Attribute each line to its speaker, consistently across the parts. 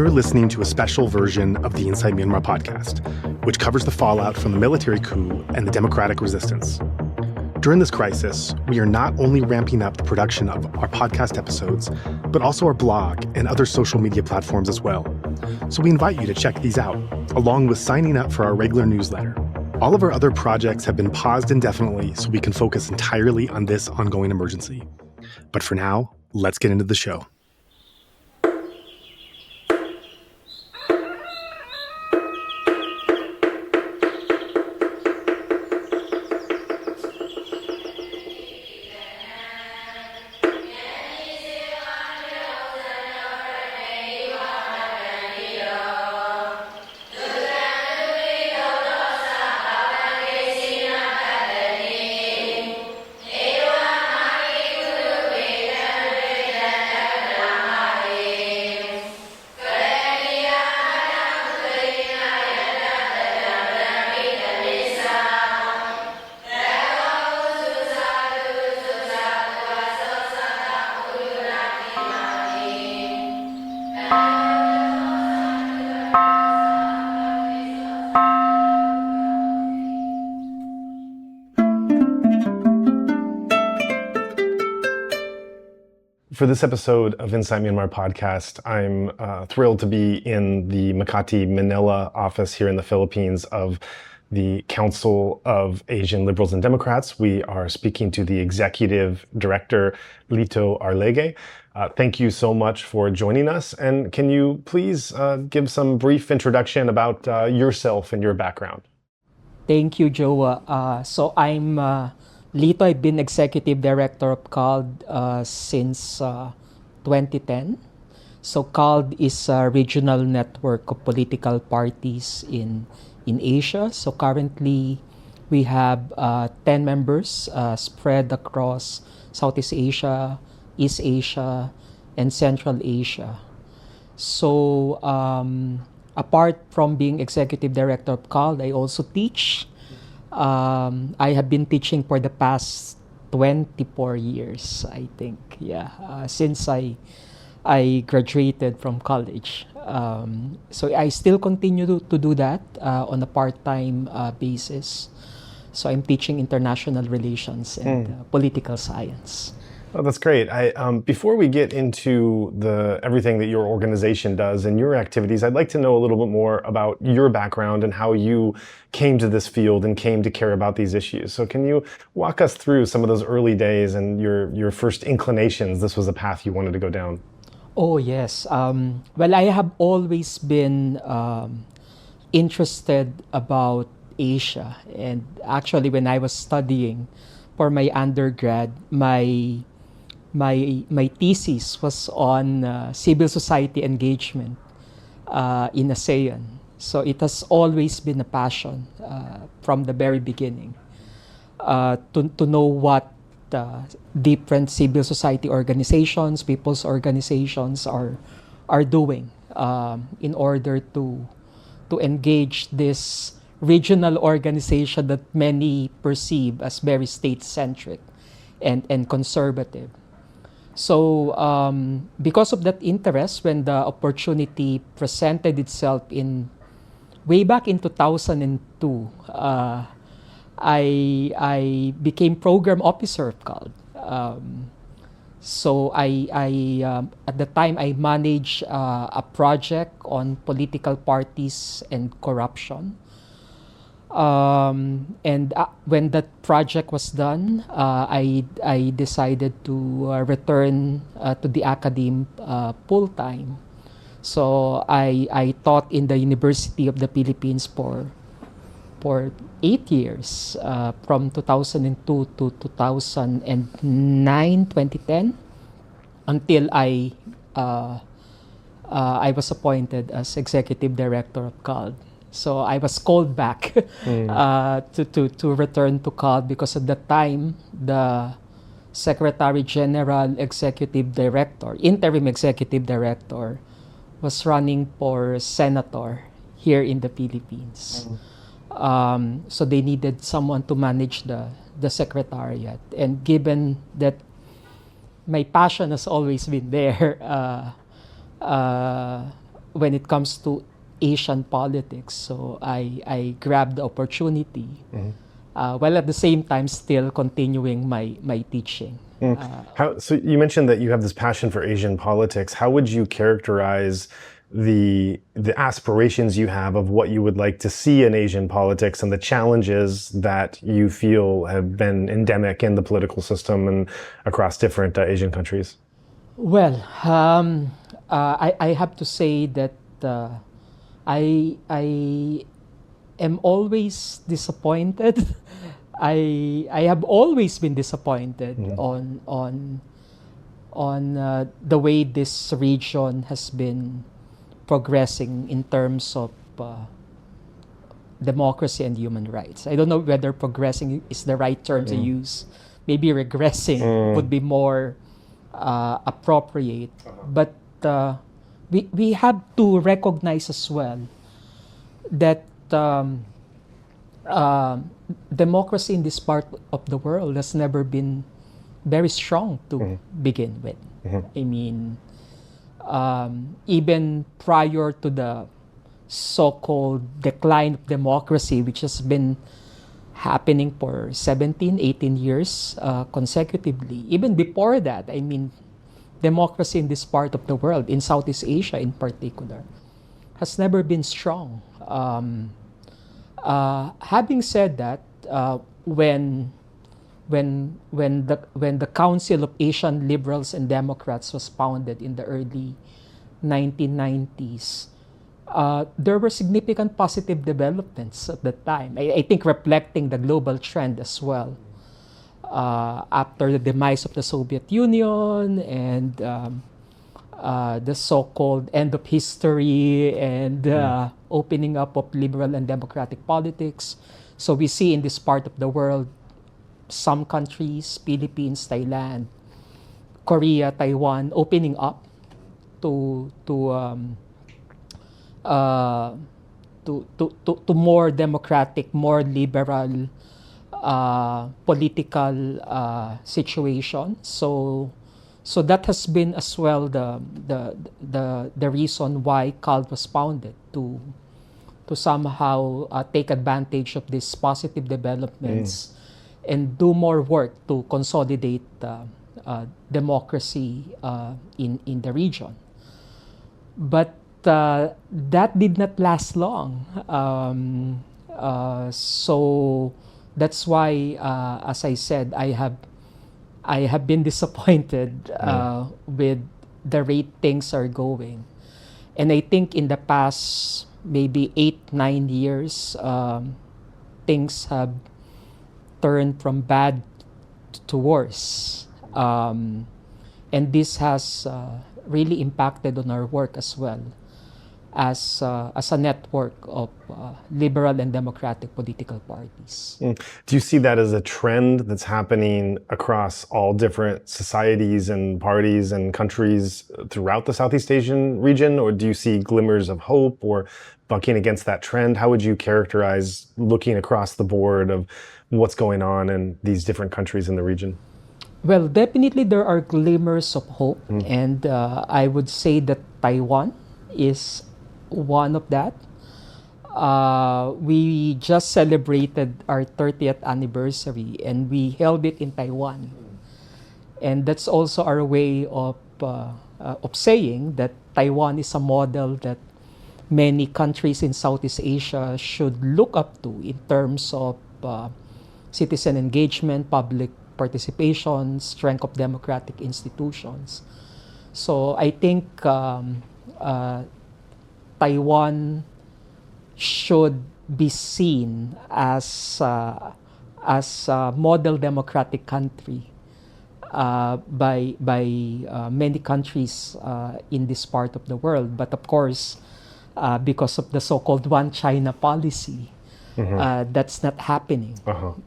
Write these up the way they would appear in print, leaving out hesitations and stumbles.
Speaker 1: You're listening to a special version of the Inside Myanmar podcast, which covers the fallout from the military coup and the democratic resistance. During this crisis, we are not only ramping up the production of our podcast episodes, but also our blog and other social media platforms as well. So we invite you to check these out, along with signing up for our regular newsletter. All of our other projects have been paused indefinitely so we can focus entirely on this ongoing emergency. But for now, let's get into the show. For this episode of Inside Myanmar podcast, I'm thrilled to be in the Makati, Manila office here in the Philippines of the Council of Asian Liberals and Democrats. We are speaking to the Executive Director, Celito Arlegue. Thank you so much for joining us. And can you please give some brief introduction about yourself and your background?
Speaker 2: Thank you, Joe. So I'm Lito. I've been Executive Director of CALD since 2010. So CALD is a regional network of political parties in Asia. So currently we have 10 members spread across Southeast Asia, East Asia, and Central Asia. So apart from being Executive Director of CALD, I also teach. I have been teaching for the past 24 years, I think. Since I graduated from college. So I still continue to do that on a part-time basis. So I'm teaching international relations and political science.
Speaker 1: Oh, that's great. Before we get into everything that your organization does and your activities, I'd like to know a little bit more about your background and how you came to this field and came to care about these issues. So can you walk us through some of those early days and your first inclinations? This was a path you wanted to go down.
Speaker 2: Oh, yes. Well, I have always been interested about Asia. And actually, when I was studying for my undergrad, my thesis was on civil society engagement in ASEAN. So it has always been a passion from the very beginning to know what different civil society organizations, people's organizations are doing in order to engage this regional organization that many perceive as very state-centric and conservative. So because of that interest, when the opportunity presented itself way back in 2002, I became program officer of CALD. So I at the time I managed a project on political parties and corruption. And when that project was done, I decided to return to the academe full time. So I taught in the University of the Philippines for 8 years, from 2002 to 2009, 2010, until I was appointed as Executive Director of CALD. So I was called back to return to CALD because at that time, the Secretary General Executive Director, Interim Executive Director, was running for Senator here in the Philippines. So they needed someone to manage the Secretariat. And given that my passion has always been there, when it comes to Asian politics. So I grabbed the opportunity, while at the same time still continuing my teaching.
Speaker 1: So you mentioned that you have this passion for Asian politics. How would you characterize the aspirations you have of what you would like to see in Asian politics and the challenges that you feel have been endemic in the political system and across different Asian countries?
Speaker 2: Well, I have to say that I am always disappointed. I have always been disappointed on the way this region has been progressing in terms of democracy and human rights. I don't know whether progressing is the right term to use. Maybe regressing would be more appropriate. But we have to recognize as well that democracy in this part of the world has never been very strong to begin with. I mean, even prior to the so-called decline of democracy, which has been happening for 17, 18 years consecutively. Even before that, I mean, democracy in this part of the world, in Southeast Asia in particular, has never been strong. Having said that, when the Council of Asian Liberals and Democrats was founded in the early 1990s, there were significant positive developments at the time. I think reflecting the global trend as well. After the demise of the Soviet Union and the so-called end of history and opening up of liberal and democratic politics. So we see in this part of the world, some countries, Philippines, Thailand, Korea, Taiwan, opening up to more democratic, more liberal political situation. So that has been as well the reason why CALD was founded, to somehow take advantage of these positive developments and do more work to consolidate democracy in the region. But that did not last long. So that's why, as I said, I have been disappointed with the rate things are going. And I think in the past maybe 8-9 years, things have turned from bad to worse. And this has really impacted on our work as well, as a network of liberal and democratic political parties.
Speaker 1: Do you see that as a trend that's happening across all different societies and parties and countries throughout the Southeast Asian region, or do you see glimmers of hope or bucking against that trend? How would you characterize looking across the board of what's going on in these different countries in the region?
Speaker 2: Well, definitely there are glimmers of hope, and I would say that Taiwan is one of that. We just celebrated our 30th anniversary and we held it in Taiwan. And that's also our way of saying that Taiwan is a model that many countries in Southeast Asia should look up to in terms of citizen engagement, public participation, strength of democratic institutions. So I think Taiwan should be seen as a model democratic country by many countries in this part of the world. But of course, because of the so-called One China policy, that's not happening.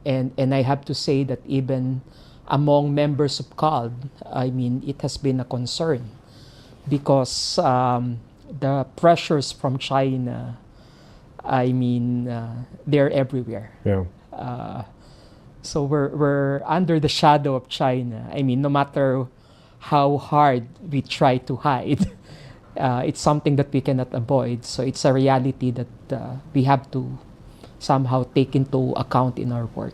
Speaker 2: And I have to say that even among members of CALD, I mean, it has been a concern because the pressures from China, I mean, they're everywhere. So we're under the shadow of China. I mean, no matter how hard we try to hide, It's something that we cannot avoid. So it's a reality that we have to somehow take into account in our work.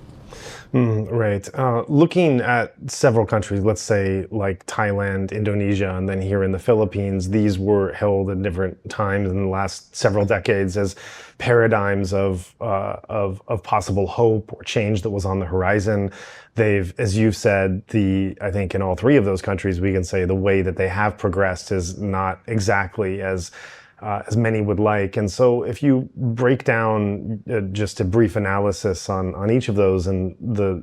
Speaker 3: Right. Looking at several countries, let's say like Thailand, Indonesia, and then here in the Philippines, these were held at different times in the last several decades as paradigms of possible hope or change that was on the horizon. They've, as you've said, I think in all three of those countries, we can say the way that they have progressed is not exactly as many would like. And so if you break down just a brief analysis on each of those and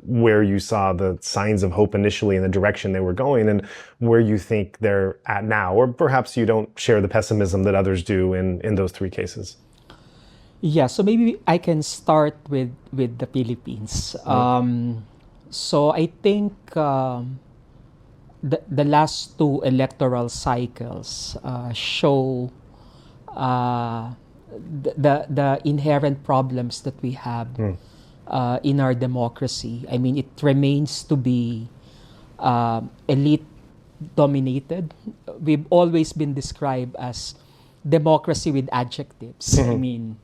Speaker 3: where you saw the signs of hope initially in the direction they were going and where you think they're at now, or perhaps you don't share the pessimism that others do in those three cases.
Speaker 2: Yeah, so maybe I can start with the Philippines. So I think the last two electoral cycles show the inherent problems that we have in our democracy. I mean, it remains to be elite dominated. We've always been described as democracy with adjectives. I mean,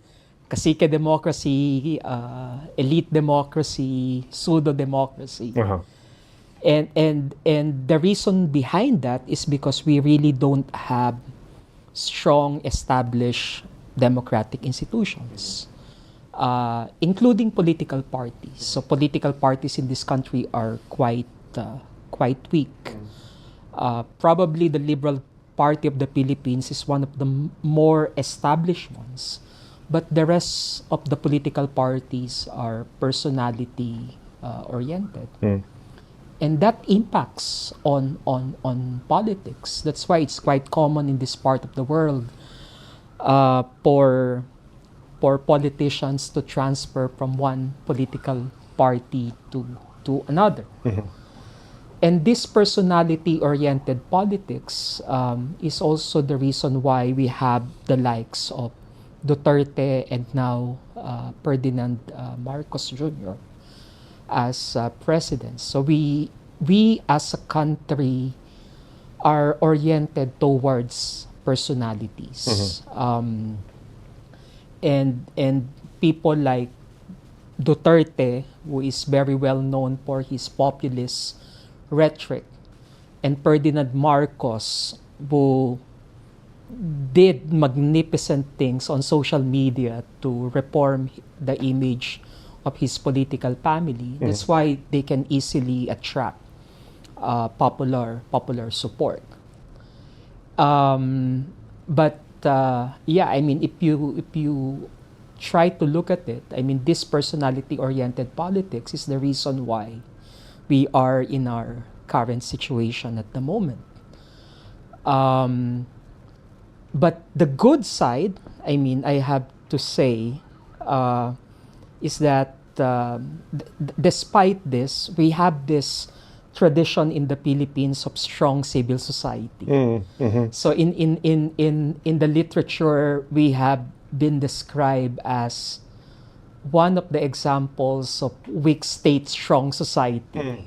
Speaker 2: cacique democracy, elite democracy, pseudo democracy. And the reason behind that is because we really don't have strong established democratic institutions, including political parties. So political parties in this country are quite weak. Probably the Liberal Party of the Philippines is one of the more established ones, but the rest of the political parties are personality oriented. And that impacts on politics. That's why it's quite common in this part of the world for politicians to transfer from one political party to another. And this personality-oriented politics is also the reason why we have the likes of Duterte and now Ferdinand Marcos Jr. as presidents. So we as a country are oriented towards personalities. And people like Duterte, who is very well known for his populist rhetoric, and Ferdinand Marcos, who did magnificent things on social media to reform the image of his political family. That's why they can easily attract popular support. But I mean, if you try to look at it, I mean, this personality-oriented politics is the reason why we are in our current situation at the moment. But the good side, I mean, I have to say, is that despite this, we have this tradition in the Philippines of strong civil society. So in the literature, we have been described as one of the examples of weak state, strong society.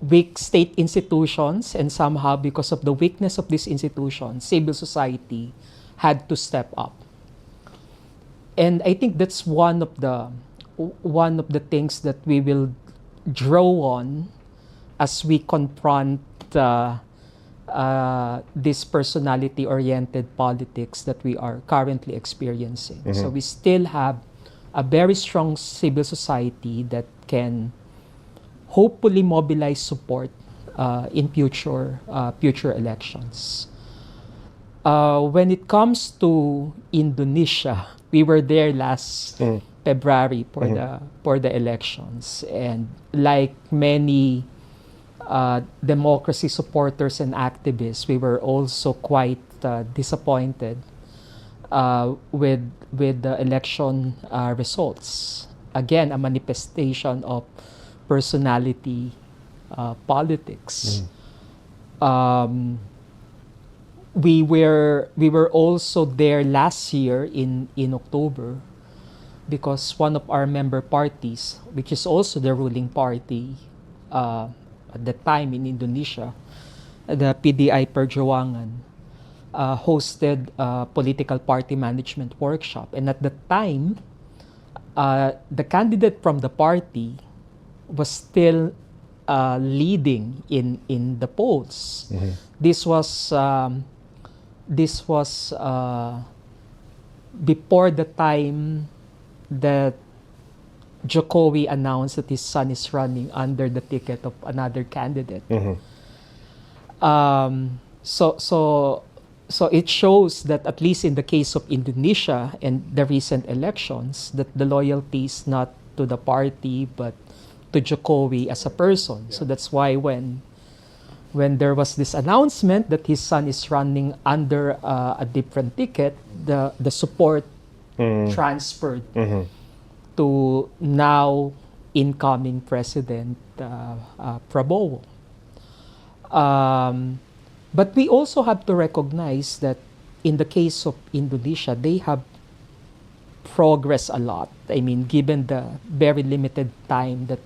Speaker 2: Weak state institutions, and somehow because of the weakness of these institutions, civil society had to step up. And I think that's one of the things that we will draw on as we confront this personality-oriented politics that we are currently experiencing. So we still have a very strong civil society that can hopefully mobilize support in future elections. When it comes to Indonesia, we were there last February for the elections, and like many democracy supporters and activists, we were also quite disappointed with the election results. Again, a manifestation of personality politics. We were also there last year in October because one of our member parties, which is also the ruling party at the time in Indonesia, the PDI Perjuangan, hosted a political party management workshop. And at the time, the candidate from the party was still leading in the polls. This was before the time that Jokowi announced that his son is running under the ticket of another candidate. So it shows that, at least in the case of Indonesia and the recent elections, that the loyalty is not to the party but to Jokowi as a person. So that's why when there was this announcement that his son is running under a different ticket, the support transferred to now incoming President Prabowo. But we also have to recognize that in the case of Indonesia, they have progressed a lot. I mean, given the very limited time that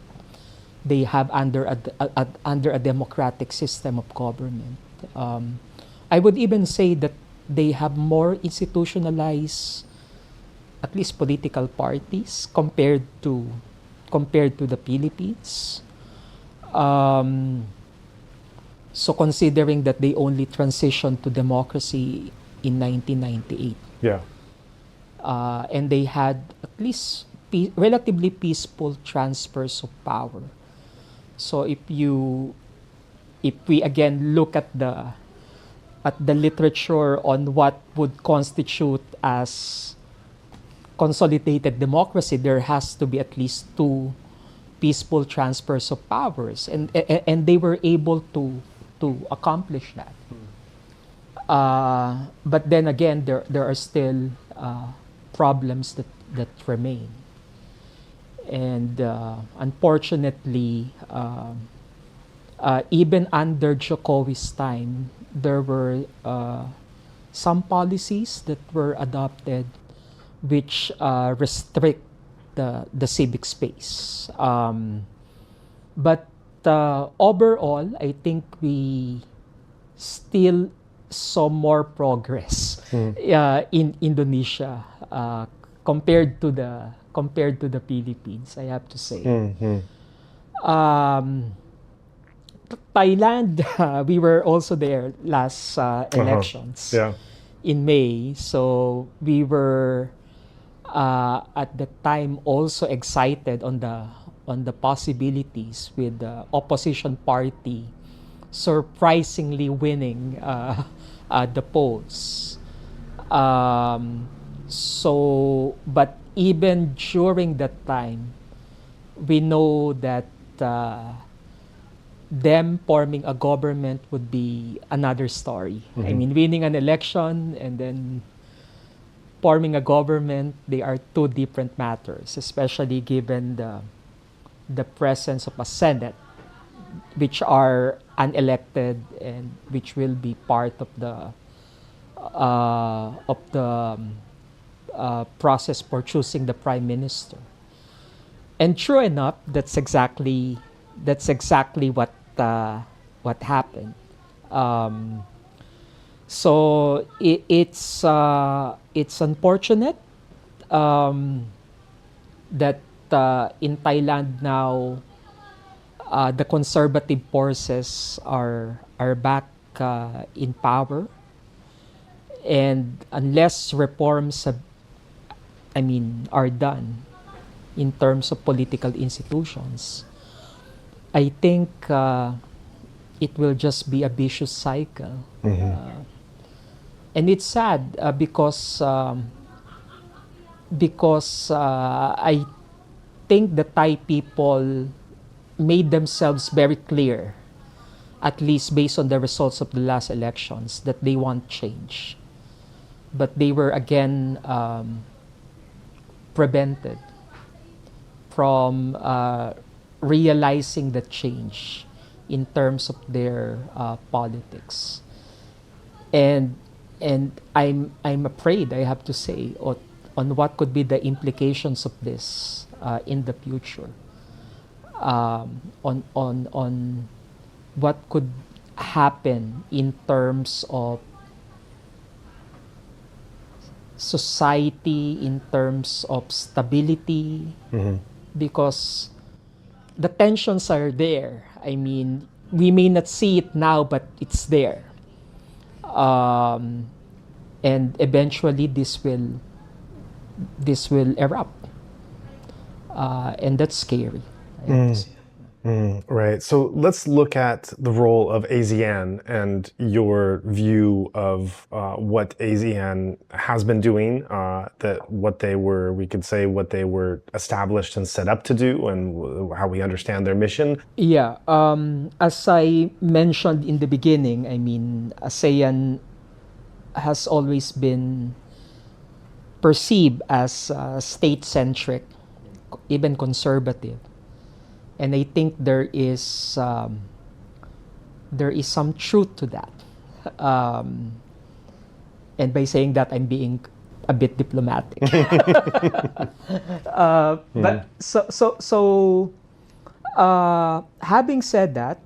Speaker 2: they have under a democratic system of government. I would even say that they have more institutionalized, at least political parties, compared to the Philippines. So considering that they only transitioned to democracy in 1998.
Speaker 3: Yeah.
Speaker 2: And they had at least relatively peaceful transfers of power. So if we again look at the literature on what would constitute as consolidated democracy, there has to be at least two peaceful transfers of powers, and they were able to accomplish that. But then again, there are still problems that remain. And unfortunately, even under Jokowi's time, there were some policies that were adopted which restrict the civic space. But overall, I think we still saw more progress in Indonesia compared to the Philippines, I have to say. Thailand, we were also there last elections in May, so we were at the time also excited on the possibilities with the opposition party surprisingly winning the polls. But even during that time, we know that them forming a government would be another story. I mean, winning an election and then forming a government, they are two different matters, especially given the presence of a Senate, which are unelected and which will be part of the process for choosing the prime minister. And true enough, that's exactly what happened. So it's unfortunate that in Thailand now the conservative forces are back in power, and unless reforms are done in terms of political institutions, I think it will just be a vicious cycle. And it's sad because I think the Thai people made themselves very clear, at least based on the results of the last elections, that they want change. But they were again prevented from realizing the change in terms of their politics. And I'm afraid, I have to say, on what could be the implications of this in the future. On what could happen in terms of society in terms of stability, because the tensions are there. I mean, we may not see it now, but it's there. And eventually this will erupt. And that's scary. I have to say.
Speaker 3: Right. So let's look at the role of ASEAN and your view of what ASEAN has been doing, we could say what they were established and set up to do, and how we understand their mission.
Speaker 2: Yeah. As I mentioned in the beginning, I mean, ASEAN has always been perceived as state-centric, even conservative. And I think there is some truth to that. And by saying that, I'm being a bit diplomatic. But having said that,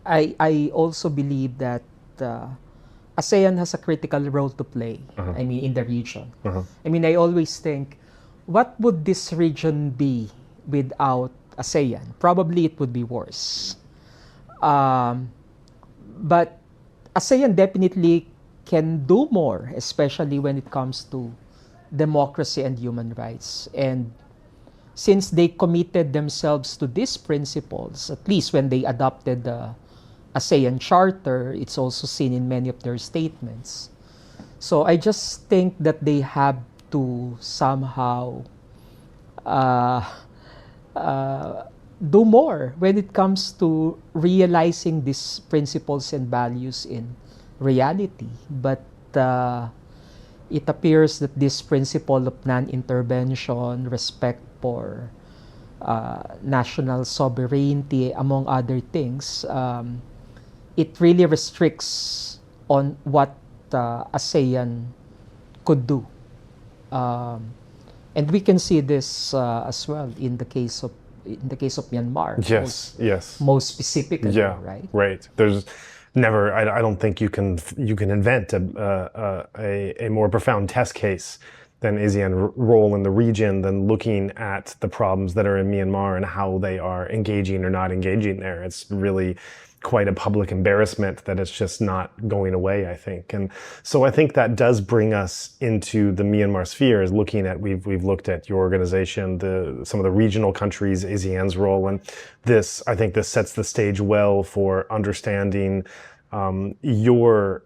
Speaker 2: I also believe that ASEAN has a critical role to play. I mean, in the region. I mean, I always think, what would this region be without ASEAN? Probably it would be worse. But ASEAN definitely can do more, especially when it comes to democracy and human rights. And since they committed themselves to these principles, at least when they adopted the ASEAN Charter, it's also seen in many of their statements. So I just think that they have to somehow do more when it comes to realizing these principles and values in reality. But it appears that this principle of non-intervention, respect for national sovereignty, among other things, it really restricts on what ASEAN could do. And we can see this as well in the case of Myanmar.
Speaker 3: Yes.
Speaker 2: Most specifically, right?
Speaker 3: Right. There's never. I don't think you can invent a more profound test case than ASEAN role in the region, than looking at the problems that are in Myanmar and how they are engaging or not engaging there. It's really quite a public embarrassment that it's just not going away, I think. And so I think that does bring us into the Myanmar sphere, is looking at, we've looked at your organization, some of the regional countries, ASEAN's role, and I think this sets the stage well for understanding your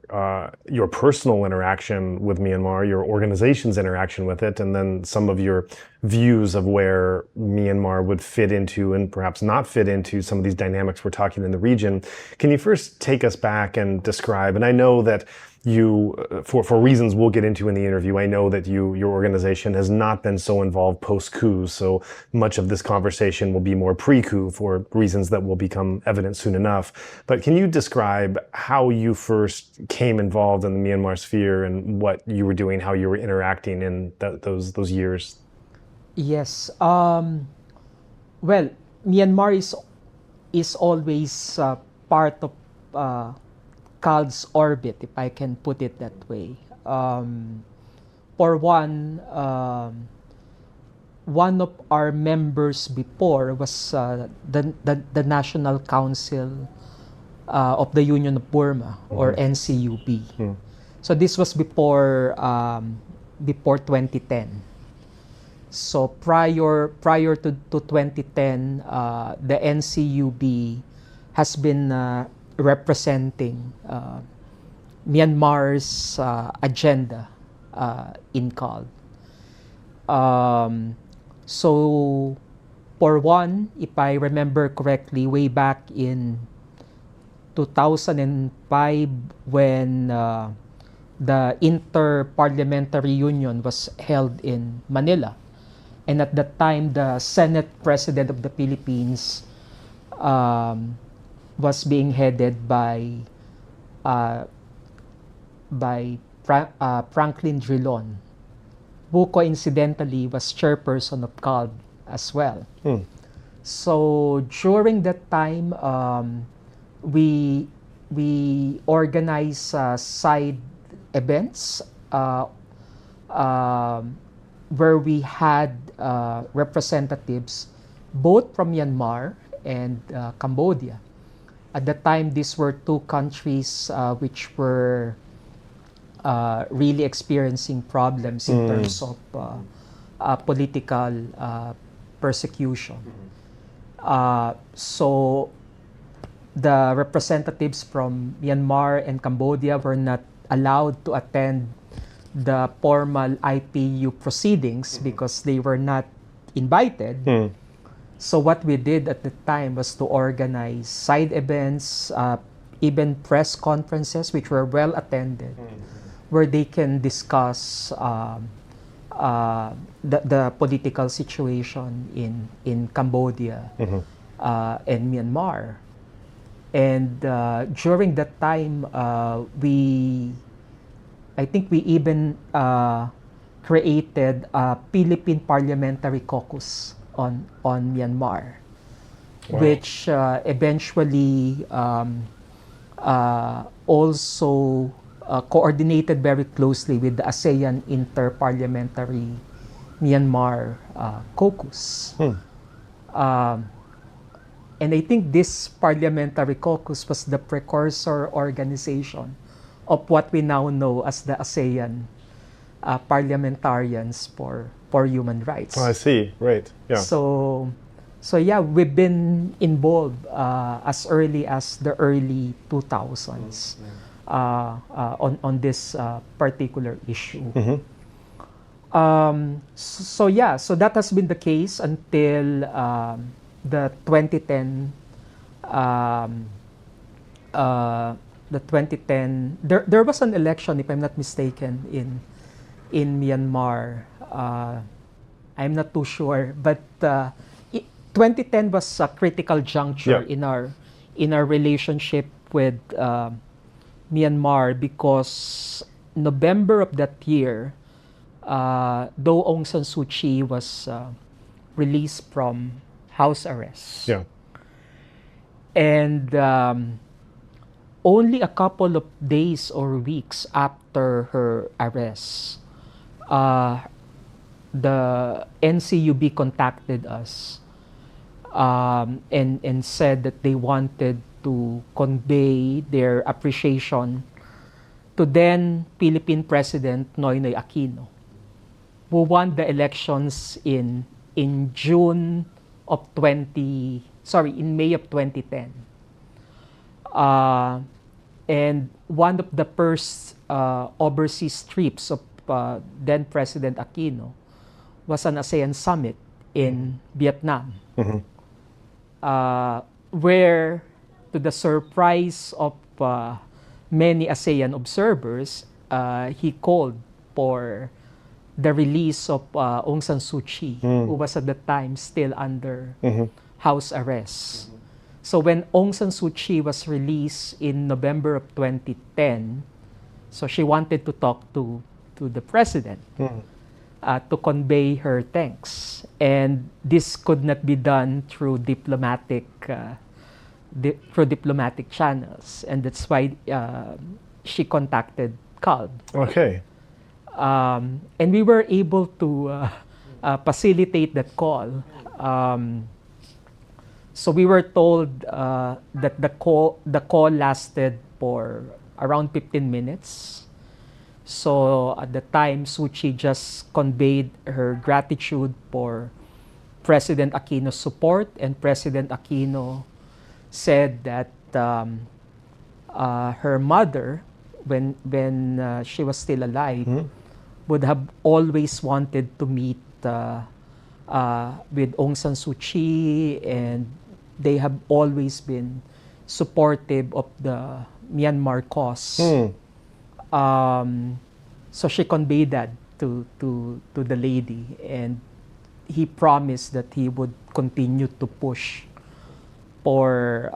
Speaker 3: personal interaction with Myanmar, your organization's interaction with it, and then some of your views of where Myanmar would fit into and perhaps not fit into some of these dynamics we're talking in the region. Can you first take us back and describe, and I know that you, for reasons we'll get into in the interview, I know that your organization has not been so involved post-coup, so much of this conversation will be more pre-coup for reasons that will become evident soon enough. But can you describe how you first came involved in the Myanmar sphere and what you were doing, how you were interacting in those years?
Speaker 2: Yes. Well, Myanmar is always part of CALD's orbit, if I can put it that way. For one of our members before was the National Council of the Union of Burma, or NCUB. So this was before 2010. So prior to 2010, the NCUB has been representing Myanmar's agenda in CALD. So for one, if I remember correctly, way back in 2005, when the Inter-Parliamentary Union was held in Manila, and at that time the Senate President of the Philippines was being headed by Franklin Drilon, who coincidentally was chairperson of CALD as well. So during that time, we organized side events where we had representatives both from Myanmar and Cambodia. At the time, these were two countries which were really experiencing problems in terms of political persecution. So the representatives from Myanmar and Cambodia were not allowed to attend the formal IPU proceedings because they were not invited. So what we did at the time was to organize side events, even press conferences, which were well attended, where they can discuss the political situation in Cambodia and Myanmar. And during that time, I think we even created a Philippine Parliamentary Caucus on Myanmar, which eventually also coordinated very closely with the ASEAN Inter-Parliamentary Myanmar Caucus. And I think this parliamentary caucus was the precursor organization of what we now know as the ASEAN Parliamentarians for Human Rights.
Speaker 3: Oh, I see. Right. Yeah.
Speaker 2: So yeah, we've been involved as early as the early 2000s on this particular issue. So that has been the case until the 2010. There was an election, if I'm not mistaken, in Myanmar. I'm not too sure, but 2010 was a critical juncture in our relationship with Myanmar, because November of that year, though Aung San Suu Kyi was released from house arrest, and only a couple of days or weeks after her arrest, the NCUB contacted us and said that they wanted to convey their appreciation to then Philippine President Noynoy Aquino, who won the elections in May of 2010. And one of the first overseas trips of then President Aquino was an ASEAN summit in Vietnam, where, to the surprise of many ASEAN observers, he called for the release of Aung San Suu Kyi, who was at the time still under house arrest. So when Aung San Suu Kyi was released in November of 2010, so she wanted to talk to the president to convey her thanks. And this could not be done through diplomatic channels. And that's why she contacted CALB.
Speaker 3: Okay.
Speaker 2: And we were able to facilitate that call. So we were told that the call lasted for around 15 minutes. So at the time, Suu Kyi just conveyed her gratitude for President Aquino's support, and President Aquino said that her mother, when she was still alive, would have always wanted to meet with Aung San Suu Kyi, and they have always been supportive of the Myanmar cause. So she conveyed that to the lady, and he promised that he would continue to push for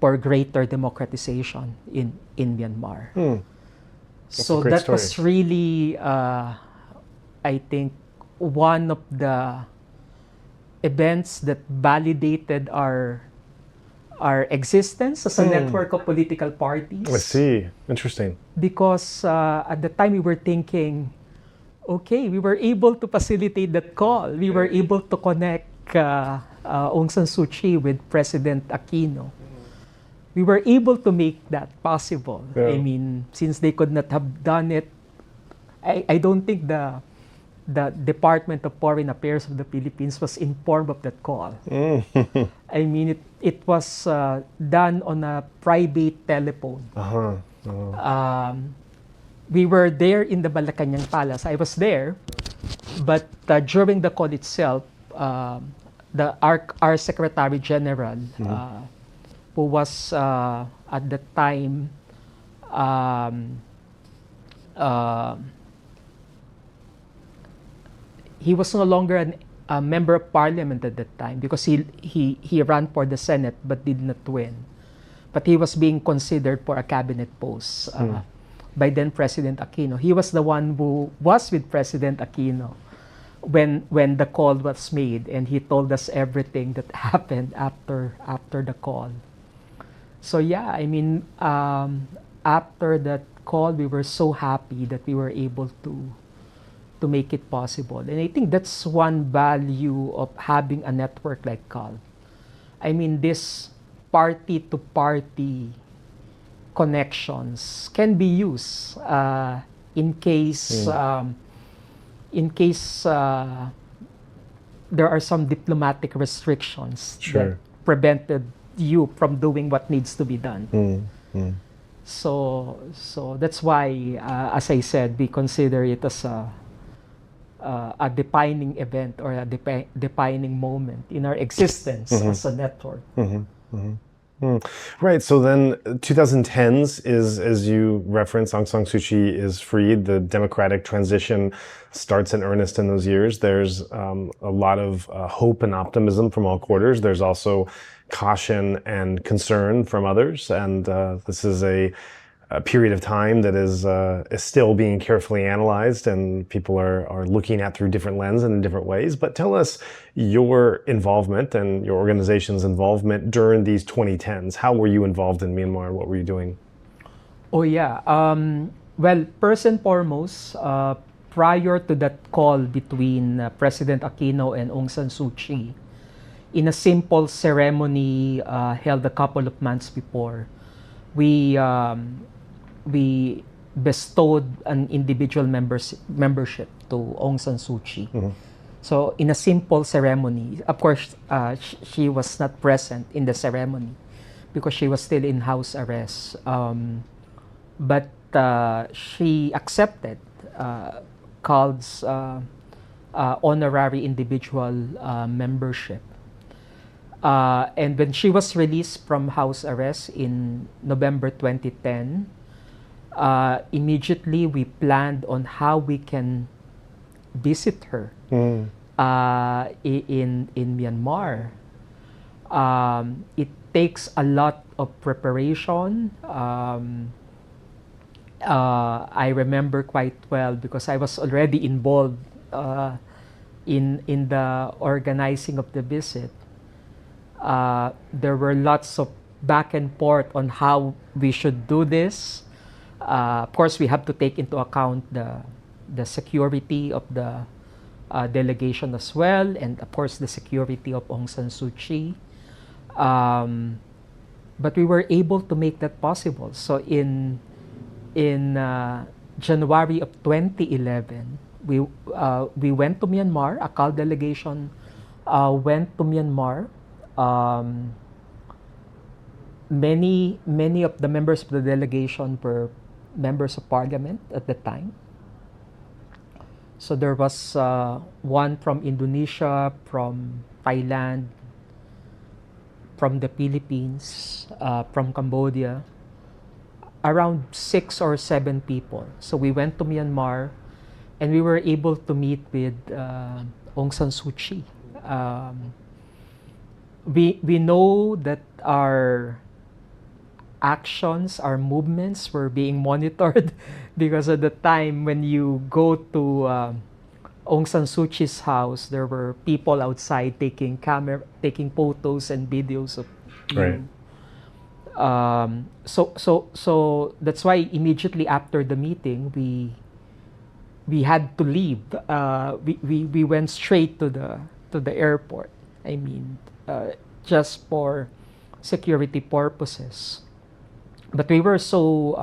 Speaker 2: greater democratization in Myanmar. So that
Speaker 3: story.
Speaker 2: was really, I think, one of the events that validated our our existence as a network of political parties.
Speaker 3: I see. Interesting.
Speaker 2: Because at the time we were thinking, okay, we were able to facilitate that call. We were able to connect Aung San Suu Kyi with President Aquino. We were able to make that possible.
Speaker 3: Yeah.
Speaker 2: I mean, since they could not have done it, I don't think the Department of Foreign Affairs of the Philippines was informed of that call. I mean, it was done on a private telephone. We were there in the Malacanang Palace. I was there, but during the call itself, our Secretary General, who was at the time he was no longer a member of parliament at that time because he ran for the Senate but did not win. But he was being considered for a cabinet post by then President Aquino. He was the one who was with President Aquino when the call was made, and he told us everything that happened after the call. So yeah, I mean, after that call, we were so happy that we were able to make it possible. And I think that's one value of having a network like CAL. I mean, this party-to-party connections can be used in case there are some diplomatic restrictions that prevented you from doing what needs to be done. So that's why, as I said, we consider it as a defining event or a defining moment in our existence as a network.
Speaker 3: Right. So then 2010s is, as you referenced, Aung San Suu Kyi is freed. The democratic transition starts in earnest in those years. There's a lot of hope and optimism from all quarters. There's also caution and concern from others. And this is a period of time that is still being carefully analyzed, and people are looking at through different lenses and in different ways. But tell us your involvement and your organization's involvement during these 2010s. How were you involved in Myanmar? What were you doing?
Speaker 2: Oh yeah. Well, first and foremost, prior to that call between President Aquino and Aung San Suu Kyi, in a simple ceremony held a couple of months before, we bestowed an individual membership to Aung San Suu Kyi. So in a simple ceremony, of course, she was not present in the ceremony because she was still in house arrest. But she accepted CALD's honorary individual membership. And when she was released from house arrest in November 2010, immediately we planned on how we can visit her in Myanmar. It takes a lot of preparation. I remember quite well because I was already involved in the organizing of the visit. There were lots of back and forth on how we should do this. Of course, we have to take into account the security of the delegation as well, and of course the security of Aung San Suu Kyi. But we were able to make that possible. So in January of 2011, we went to Myanmar. A CAL delegation went to Myanmar. Many of the members of the delegation were members of parliament at the time. So there was one from Indonesia, from Thailand, from the Philippines, from Cambodia, around 6 or 7 people. So we went to Myanmar and we were able to meet with Aung San Suu Kyi. We know that our actions, our movements were being monitored because at the time when you go to Aung San Suu Kyi's house, there were people outside taking photos and videos of you.
Speaker 3: Right.
Speaker 2: So that's why immediately after the meeting, we had to leave. We went straight to the airport. I mean, just for security purposes. But we were so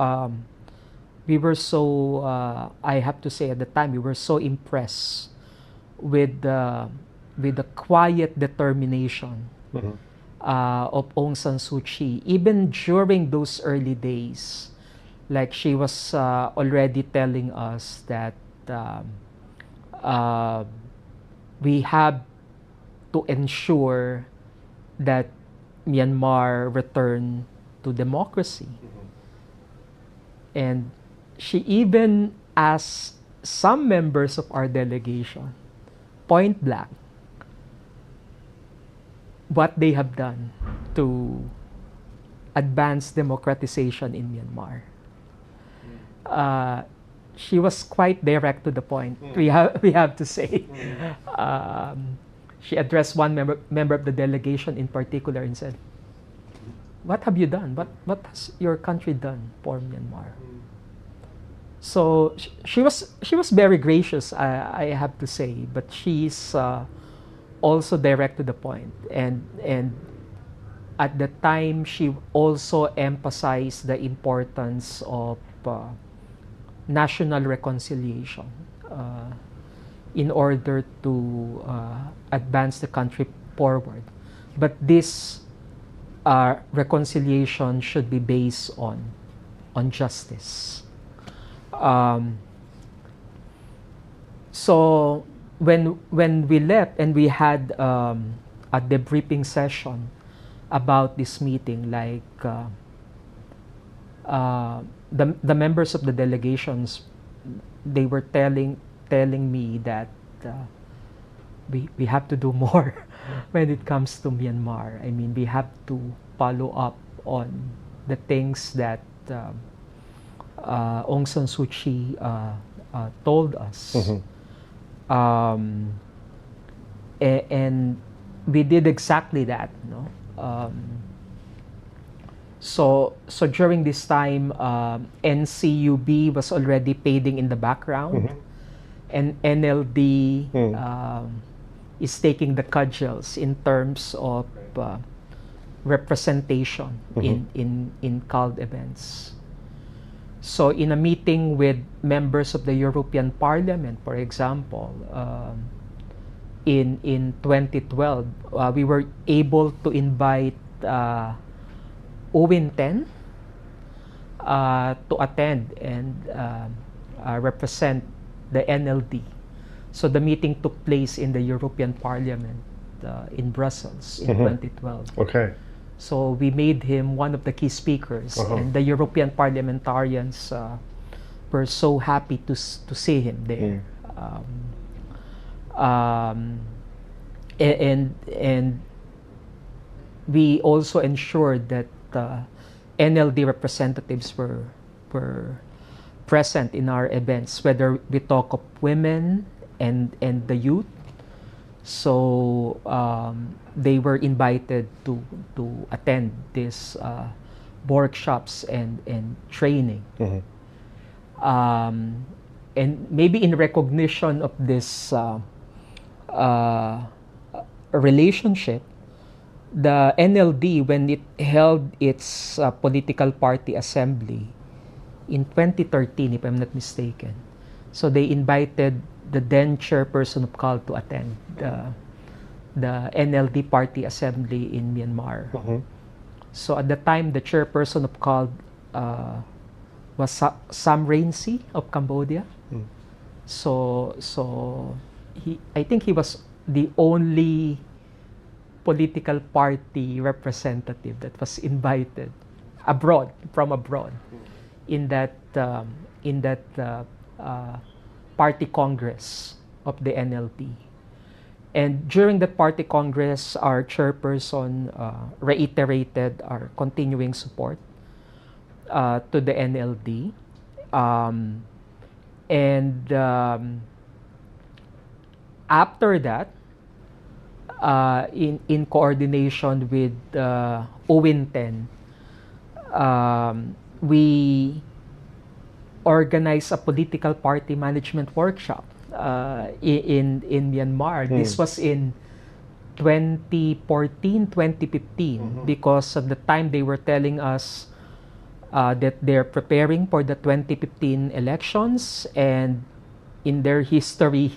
Speaker 2: I have to say at the time, we were so impressed with the quiet determination of Aung San Suu Kyi, even during those early days. Like she was already telling us that we have to ensure that Myanmar return to democracy. And she even asked some members of our delegation, point blank, what they have done to advance democratization in Myanmar. She was quite direct to the point. We have to say. She addressed one member of the delegation in particular and said, "What have you done? What has your country done for Myanmar?" So she was very gracious, I have to say, but she's also direct to the point. And at the time, she also emphasized the importance of national reconciliation in order to advance the country forward. But this reconciliation should be based on justice. So when we left and we had a debriefing session about this meeting, like the members of the delegations, they were telling me that we have to do more when it comes to Myanmar. I mean, we have to follow up on the things that Aung San Suu Kyi told us. And we did exactly that. So during this time, NCUB was already fading in the background, and NLD is taking the cudgels in terms of representation in CALD events. So in a meeting with members of the European Parliament, for example, in 2012, we were able to invite Owen Ten to attend and represent the NLD. So the meeting took place in the European Parliament in Brussels in 2012.
Speaker 3: Okay.
Speaker 2: So we made him one of the key speakers, and the European parliamentarians were so happy to see him there. And we also ensured that NLD representatives were present in our events, whether we talk of women and the youth. So they were invited to attend these workshops and training. And maybe in recognition of this relationship, the NLD, when it held its political party assembly in 2013, if I'm not mistaken, so they invited the then chairperson of CALD to attend the NLD party assembly in Myanmar. So at the time, the chairperson of CALD was Sam Rainsy of Cambodia. So I think he was the only political party representative that was invited from abroad in that party congress of the NLD. And during that party congress, our chairperson reiterated our continuing support to the NLD. After that, in coordination with Owen Ten, we organized a political party management workshop in Myanmar. This was in 2014, 2015, because at the time they were telling us that they're preparing for the 2015 elections, and in their history,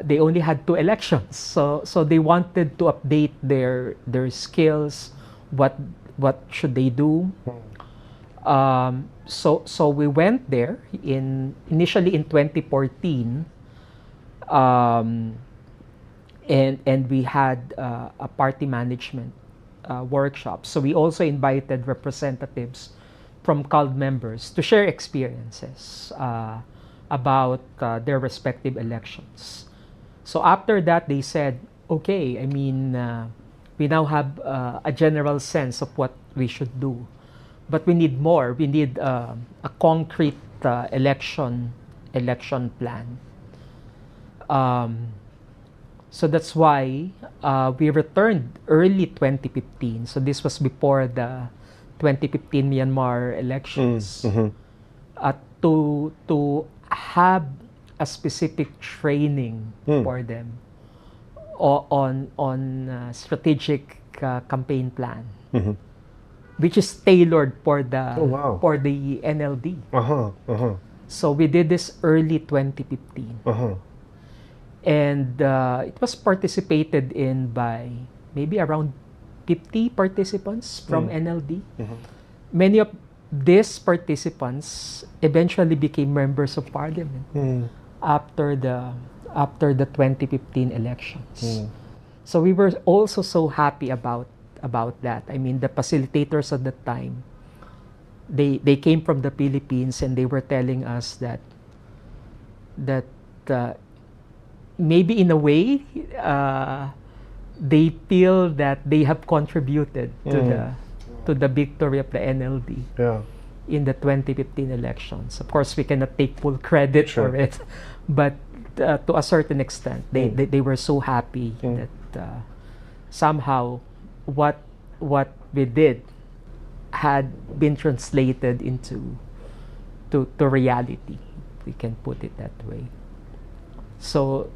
Speaker 2: they only had 2 elections. So they wanted to update their skills. What should they do? So we went there initially in 2014, and we had a party management workshop. So we also invited representatives from CALD members to share experiences about their respective elections. So after that, they said, okay, I mean, we now have a general sense of what we should do, but we need more. We need a concrete election plan. So that's why we returned early 2015. So this was before the 2015 Myanmar elections, to have a specific training for them on strategic campaign plan, which is tailored for the for the NLD. So we did this early 2015. And it was participated in by maybe around 50 participants from NLD. Many of these participants eventually became members of parliament after the 2015 elections. So we were also so happy about that. I mean, the facilitators at the time, they came from the Philippines, and they were telling us that maybe in a way, they feel that they have contributed to the victory of the NLD in the 2015 elections. Of course, we cannot take full credit for it, but to a certain extent, they were so happy that somehow what we did had been translated into to reality. We can put it that way. So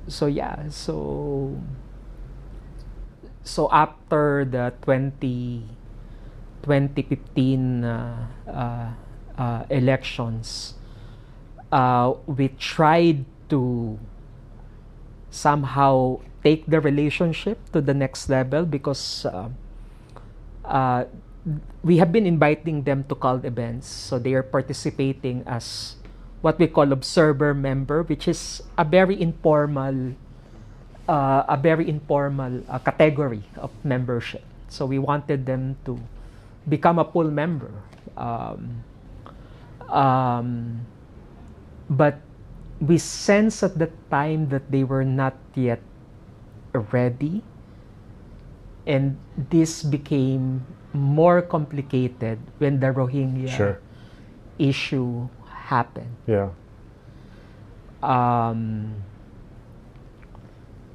Speaker 2: after the 2015 elections, we tried to somehow take the relationship to the next level, because we have been inviting them to CALD events. So they are participating as what we call observer member, which is a very informal category of membership. So we wanted them to become a full member, but we sensed at the time that they were not yet ready, and this became more complicated when the Rohingya issue happened.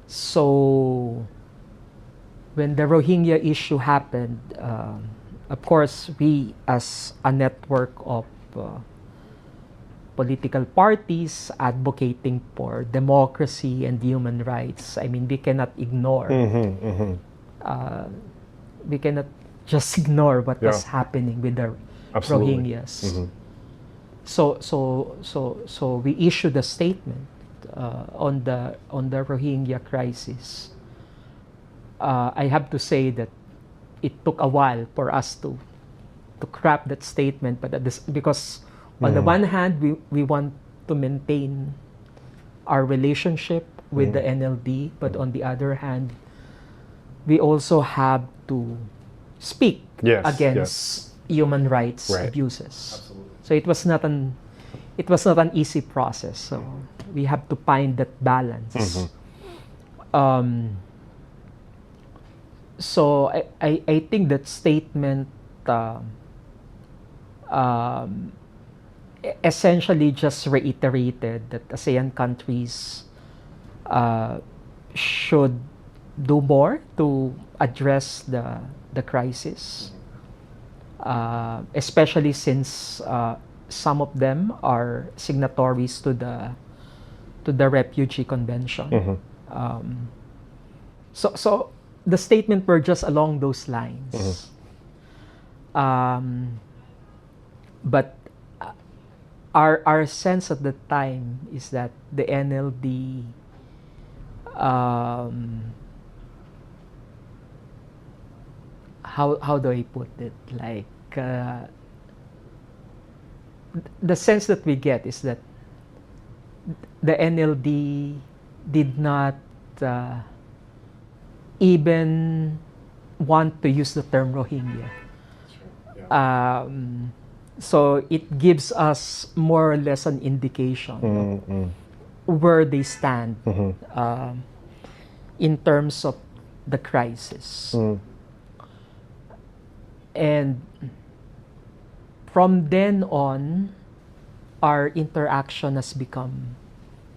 Speaker 2: So when the Rohingya issue happened, of course, we as a network of political parties advocating for democracy and human rights, I mean, we cannot ignore. We cannot just ignore what was happening with the Rohingyas. So we issued a statement on the Rohingya crisis. I have to say that it took a while for us to craft that statement, but because on the one hand, we want to maintain our relationship with the NLD, but on the other hand, we also have to speak against human rights abuses.
Speaker 3: Absolutely.
Speaker 2: So it was not an easy process. So we have to find that balance. So I think that statement essentially just reiterated that ASEAN countries should do more to address the crisis. especially since some of them are signatories to the Refugee Convention. So the statement were just along those lines. But our sense at the time is that the NLD how do I put it? Like the sense that we get is that the NLD did not even want to use the term Rohingya. So it gives us more or less an indication where they stand in terms of the crisis. And from then on, our interaction has become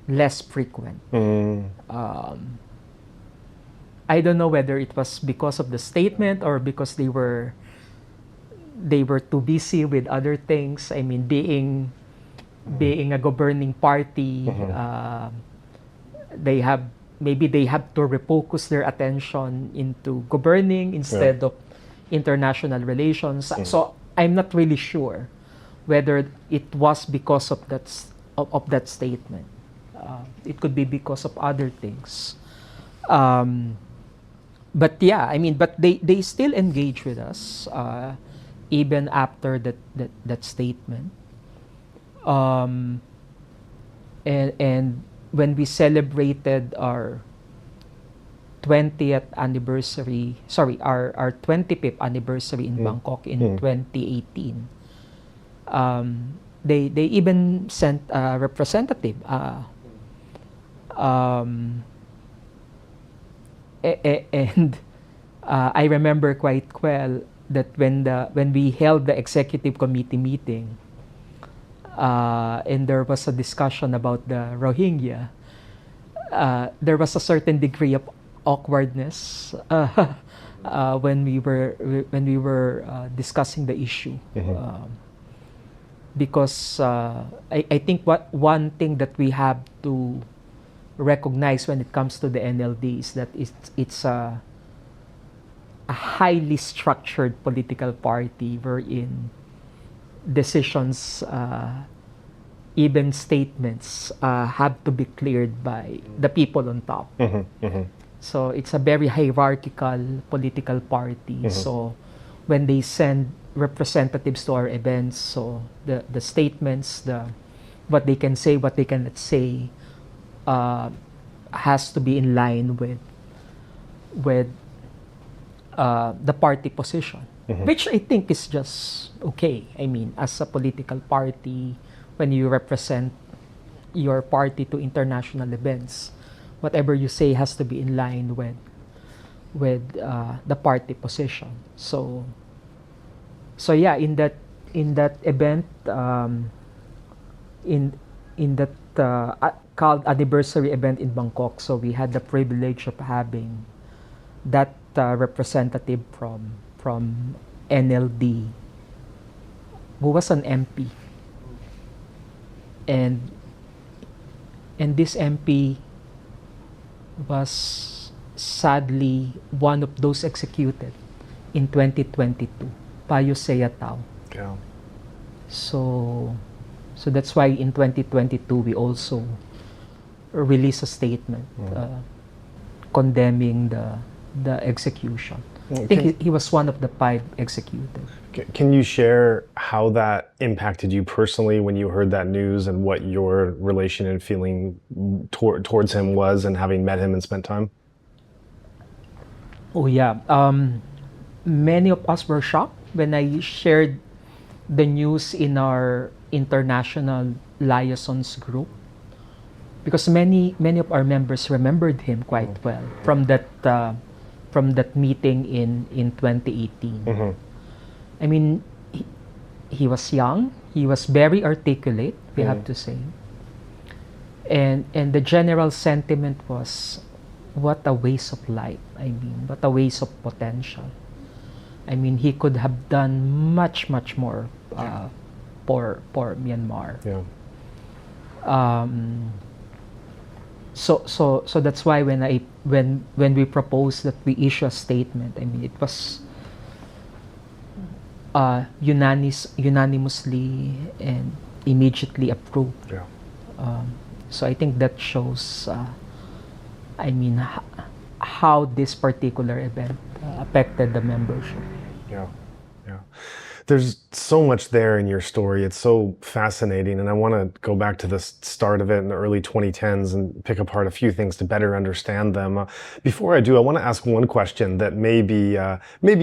Speaker 2: less frequent. I don't know whether it was because of the statement or because they were too busy with other things. I mean, being a governing party, they have to refocus their attention into governing instead of international relations. So I'm not really sure whether it was because of that statement. It could be because of other things. But yeah, I mean, but they still engage with us even after that statement. And when we celebrated our 20th anniversary, our 25th anniversary in Bangkok in 2018, they even sent a representative. And I remember quite well that when we held the executive committee meeting, and there was a discussion about the Rohingya, there was a certain degree of awkwardness when we were discussing the issue, because I think one thing that we have to recognize when it comes to the NLD is that it's a highly structured political party wherein decisions, even statements, have to be cleared by the people on top. So it's a very hierarchical political party. So when they send representatives to our events, so the statements, what they can say, what they cannot say, has to be in line with the party position, which I think is just okay. I mean, as a political party, when you represent your party to international events, whatever you say has to be in line with the party position. So yeah, in that event, in that called anniversary event in Bangkok, so we had the privilege of having that representative from NLD who was an MP, and this MP was sadly one of those executed in 2022, Payo Seyatao.
Speaker 3: Yeah.
Speaker 2: So that's why in 2022 we also released a statement condemning the execution. I think he was one of the 5 executed.
Speaker 3: Can you share how that impacted you personally when you heard that news, and what your relation and feeling towards him was, and having met him and spent time?
Speaker 2: Oh yeah, many of us were shocked when I shared the news in our international liaisons group, because many of our members remembered him quite well from that meeting in 2018. I mean, he was young, he was very articulate, we have to say, and the general sentiment was, what a waste of life. I mean, what a waste of potential. I mean, he could have done much more for Myanmar.
Speaker 3: Yeah.
Speaker 2: So that's why when we proposed that we issue a statement, I mean, it was unanimously and immediately approved.
Speaker 3: Yeah.
Speaker 2: So I think that shows, I mean, how this particular event affected the membership.
Speaker 3: Yeah, yeah. There's so much there in your story. It's so fascinating, and I want to go back to the start of it in the early 2010s and pick apart a few things to better understand them. Before I do, I want to ask one question that may be a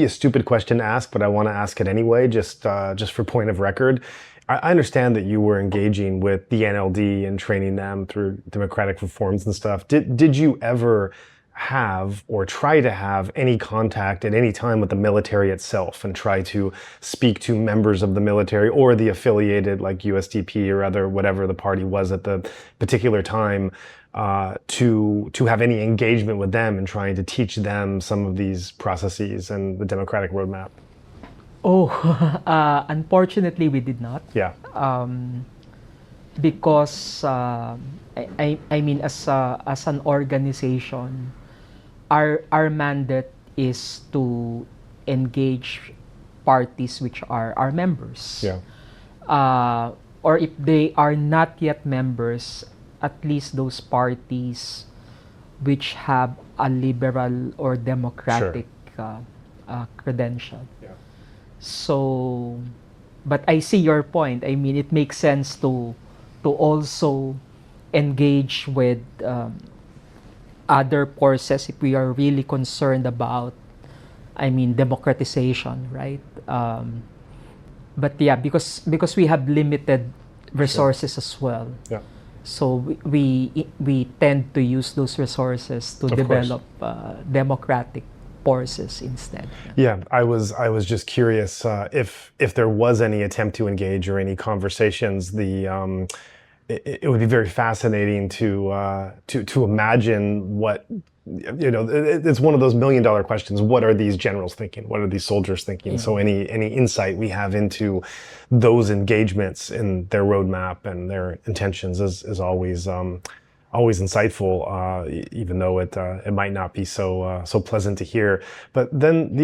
Speaker 3: stupid question to ask, but I want to ask it anyway, just for point of record. I understand that you were engaging with the NLD and training them through democratic reforms and stuff. Did you ever have or try to have any contact at any time with the military itself and try to speak to members of the military or the affiliated, like USDP or other, whatever the party was at the particular time, to have any engagement with them and trying to teach them some of these processes and the democratic roadmap?
Speaker 2: Oh, unfortunately, we did not.
Speaker 3: Yeah.
Speaker 2: Because I mean, as an organization, our mandate is to engage parties which are our members.
Speaker 3: Yeah.
Speaker 2: Or if they are not yet members, at least those parties which have a liberal or democratic credential.
Speaker 3: Yeah.
Speaker 2: So, but I see your point. I mean, it makes sense to also engage with other forces if we are really concerned about, I mean, democratization, right? But yeah, because we have limited resources as well.
Speaker 3: Yeah.
Speaker 2: So we tend to use those resources to develop democratic forces instead.
Speaker 3: Yeah, I was just curious if there was any attempt to engage or any conversations. It would be very fascinating to imagine what, you know, it's one of those $1 million questions. What are these generals thinking? What are these soldiers thinking? Yeah. So any insight we have into those engagements in their roadmap and their intentions is always insightful, even though it might not be so pleasant to hear. But then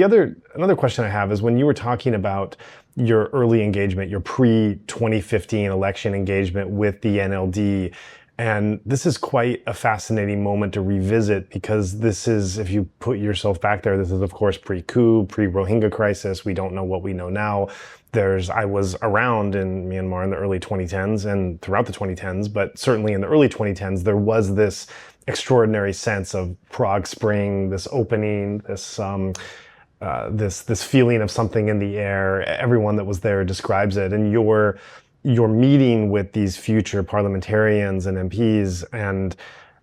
Speaker 3: another question I have is, when you were talking about your early engagement, your pre-2015 election engagement with the NLD, and this is quite a fascinating moment to revisit, because this is, if you put yourself back there, this is of course pre-coup, pre-Rohingya crisis. We don't know what we know now. I was around in Myanmar in the early 2010s and throughout the 2010s, but certainly in the early 2010s, there was this extraordinary sense of Prague Spring, this opening, this feeling of something in the air. Everyone that was there describes it. And you're meeting with these future parliamentarians and MPs and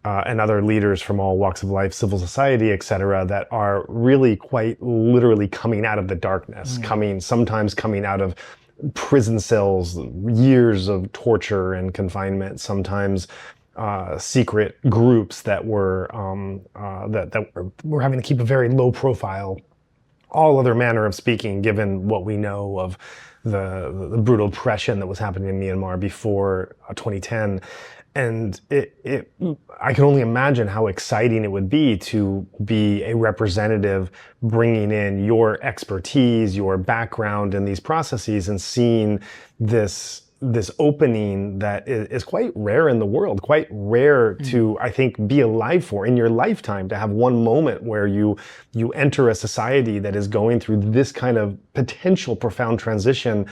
Speaker 3: other leaders from all walks of life, civil society, et cetera, that are really quite literally coming out of the darkness, sometimes coming out of prison cells, years of torture and confinement, sometimes secret groups that were having to keep a very low profile, all other manner of speaking, given what we know of the brutal oppression that was happening in Myanmar before 2010. And I can only imagine how exciting it would be to be a representative, bringing in your expertise, your background in these processes, and seeing this opening that is quite rare in the world, quite rare to, I think, be alive for in your lifetime, to have one moment where you enter a society that is going through this kind of potential profound transition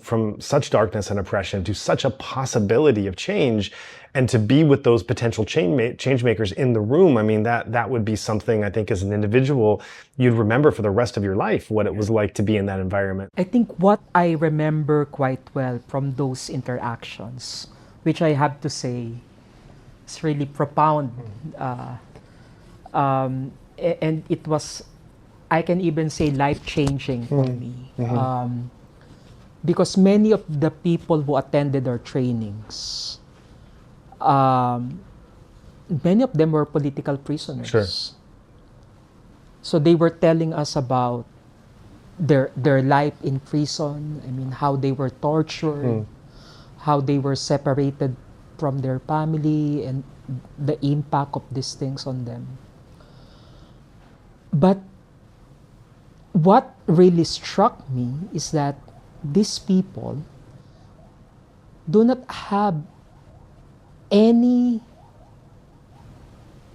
Speaker 3: from such darkness and oppression to such a possibility of change, and to be with those potential change makers in the room. I mean, that would be something, I think, as an individual, you'd remember for the rest of your life, what it was like to be in that environment.
Speaker 2: I think what I remember quite well from those interactions, which I have to say is really profound, and it was, I can even say, life-changing for me. Because many of the people who attended our trainings, many of them were political prisoners.
Speaker 3: Sure.
Speaker 2: So they were telling us about their life in prison. I mean, how they were tortured, how they were separated from their family, and the impact of these things on them. But what really struck me is that these people do not have any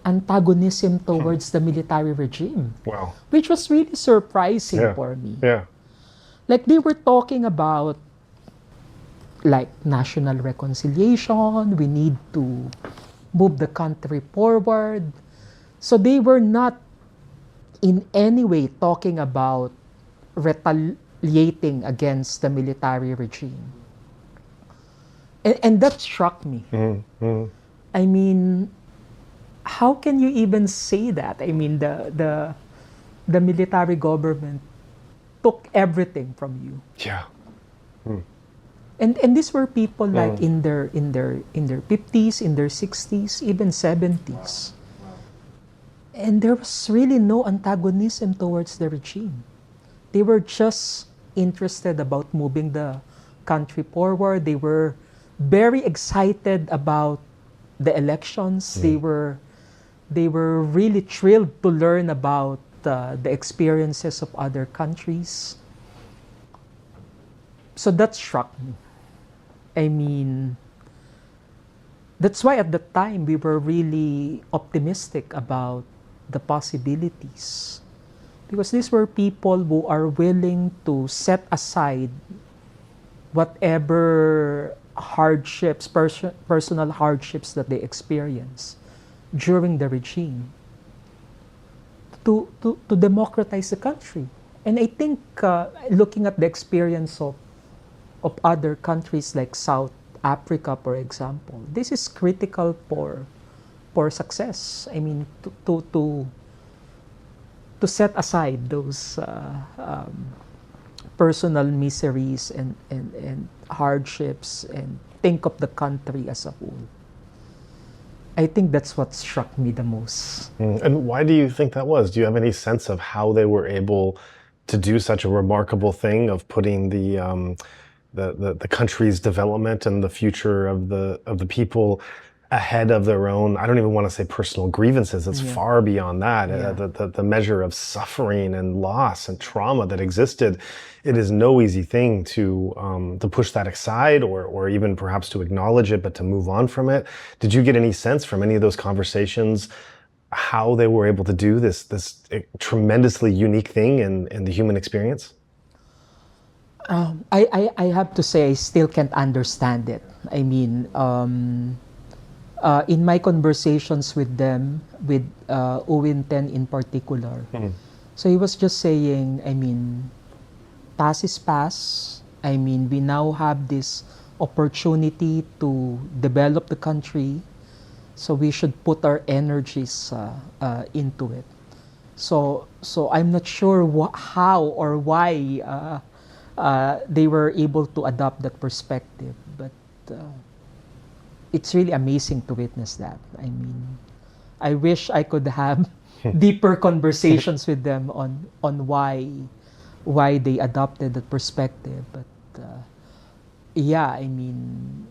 Speaker 2: antagonism towards the military regime.
Speaker 3: Wow.
Speaker 2: Which was really surprising
Speaker 3: Yeah.
Speaker 2: for me.
Speaker 3: Yeah.
Speaker 2: Like, they were talking about like national reconciliation, we need to move the country forward. So they were not in any way talking about retaliating against the military regime. And that struck me. I mean, how can you even say that? I mean, the military government took everything from you.
Speaker 3: Yeah.
Speaker 2: And these were people like in their 50s, in their 60s, even 70s. And there was really no antagonism towards the regime. They were just interested about moving the country forward. They were very excited about the elections. They were really thrilled to learn about the experiences of other countries. So that struck me. I mean, that's why at the time we were really optimistic about the possibilities. Because these were people who are willing to set aside whatever hardships, personal hardships that they experience during the regime to democratize the country. And I think looking at the experience of other countries like South Africa, for example, this is critical for success. I mean, to set aside those personal miseries and hardships and think of the country as a whole. I think that's what struck me the most.
Speaker 3: And why do you think that was? Do you have any sense of how they were able to do such a remarkable thing of putting the country's development and the future of the people ahead of their own, I don't even want to say personal grievances, it's far beyond that. The measure of suffering and loss and trauma that existed, it is no easy thing to push that aside or even perhaps to acknowledge it, but to move on from it. Did you get any sense from any of those conversations how they were able to do this tremendously unique thing in the human experience?
Speaker 2: I have to say I still can't understand it. I mean, in my conversations with them, with Owen Ten in particular, so he was just saying, I mean, past is past. I mean, we now have this opportunity to develop the country, so we should put our energies into it. So I'm not sure how or why they were able to adopt that perspective, but it's really amazing to witness that. I mean, I wish I could have deeper conversations with them on why they adopted that perspective. But yeah, I mean,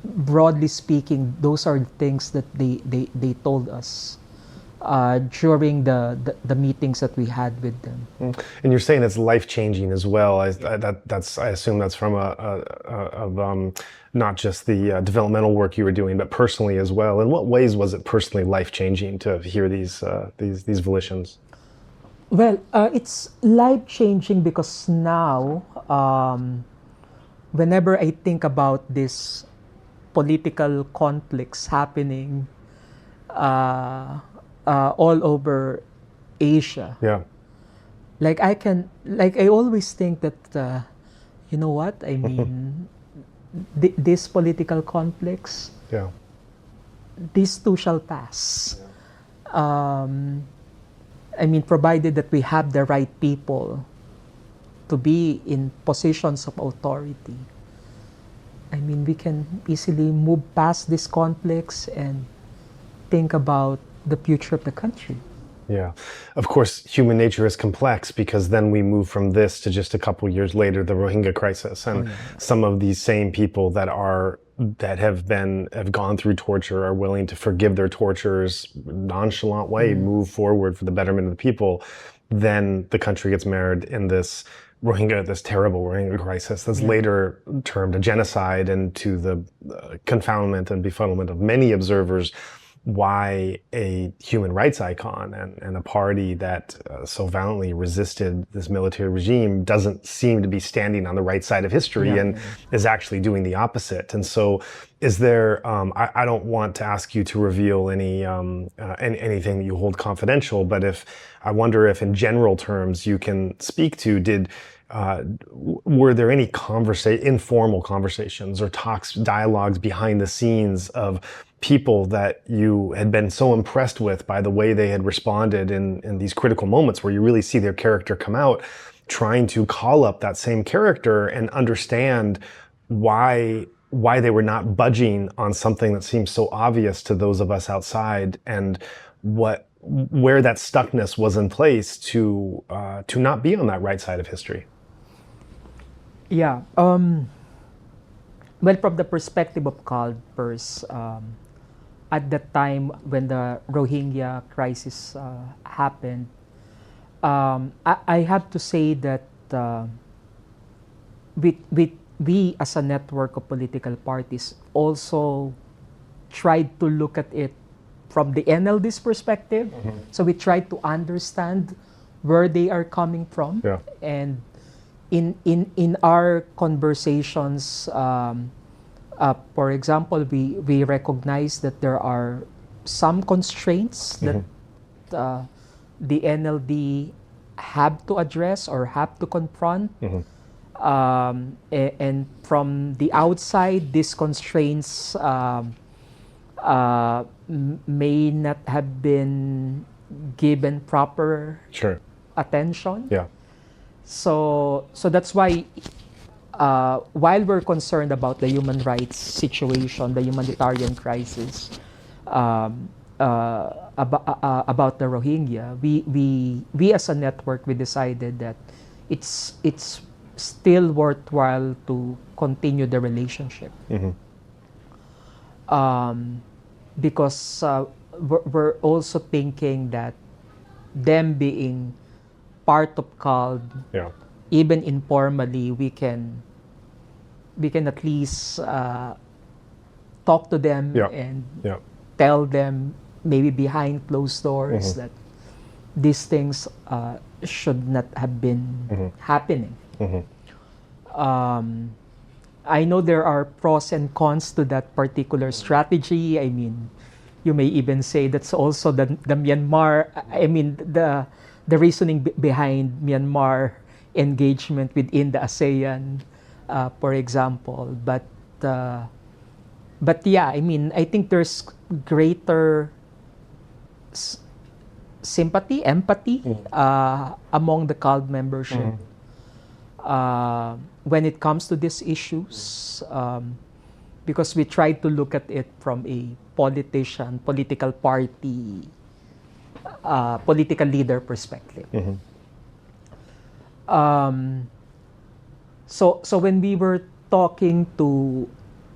Speaker 2: broadly speaking, those are the things that they told us during the meetings that we had with them.
Speaker 3: And you're saying it's life-changing as well. I assume that's from not just the developmental work you were doing, but personally as well. In what ways was it personally life-changing to hear these volitions?
Speaker 2: Well, it's life-changing because now, whenever I think about these political conflicts happening all over Asia, like I always think that you know what I mean. These political conflicts, these too shall pass. I mean, provided that we have the right people to be in positions of authority. I mean, we can easily move past these conflicts and think about the future of the country.
Speaker 3: Yeah. Of course, human nature is complex because then we move from this to just a couple years later, the Rohingya crisis. And some of these same people that have gone through torture are willing to forgive their torturers, nonchalant way, move forward for the betterment of the people. Then the country gets marred in this terrible Rohingya crisis that's later termed a genocide, and to the confoundment and befuddlement of many observers, why a human rights icon and a party that so valiantly resisted this military regime doesn't seem to be standing on the right side of history and is actually doing the opposite. And so is there, I don't want to ask you to reveal anything that you hold confidential, but I wonder if in general terms you can speak to, were there any informal conversations or dialogues behind the scenes of people that you had been so impressed with by the way they had responded in these critical moments where you really see their character come out, trying to call up that same character and understand why they were not budging on something that seems so obvious to those of us outside, and where that stuckness was in place to not be on that right side of history?
Speaker 2: Yeah. Well, from the perspective of CALD first, at the time when the Rohingya crisis happened, I have to say that we as a network of political parties also tried to look at it from the NLD's perspective. So we tried to understand where they are coming from.
Speaker 3: Yeah.
Speaker 2: And in our conversations, for example, we recognize that there are some constraints that the NLD have to address or have to confront. And from the outside, these constraints may not have been given proper attention.
Speaker 3: Yeah.
Speaker 2: So that's why, while we're concerned about the human rights situation, the humanitarian crisis, about the Rohingya, we as a network, we decided that it's still worthwhile to continue the relationship. Because we're also thinking that them being part of CALD, even informally, we can at least talk to them and tell them, maybe behind closed doors, that these things should not have been happening. I know there are pros and cons to that particular strategy. I mean, you may even say that's also the Myanmar, I mean, the reasoning behind Myanmar engagement within the ASEAN, for example. But yeah, I mean, I think there's greater sympathy, empathy among the CALD membership when it comes to these issues, because we try to look at it from a political party, political leader perspective. So when we were talking to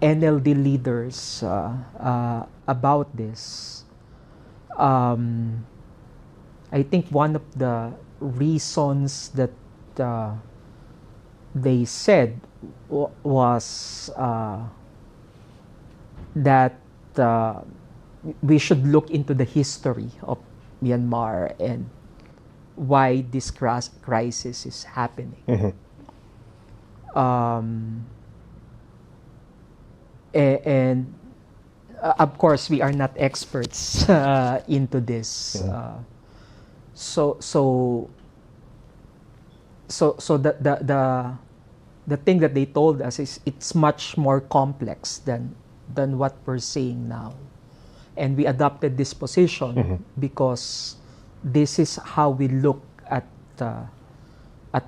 Speaker 2: NLD leaders about this, I think one of the reasons that they said was that we should look into the history of Myanmar and why this crisis is happening. And of course, we are not experts into this. So the thing that they told us is it's much more complex than what we're seeing now, and we adopted this position because this is how we look at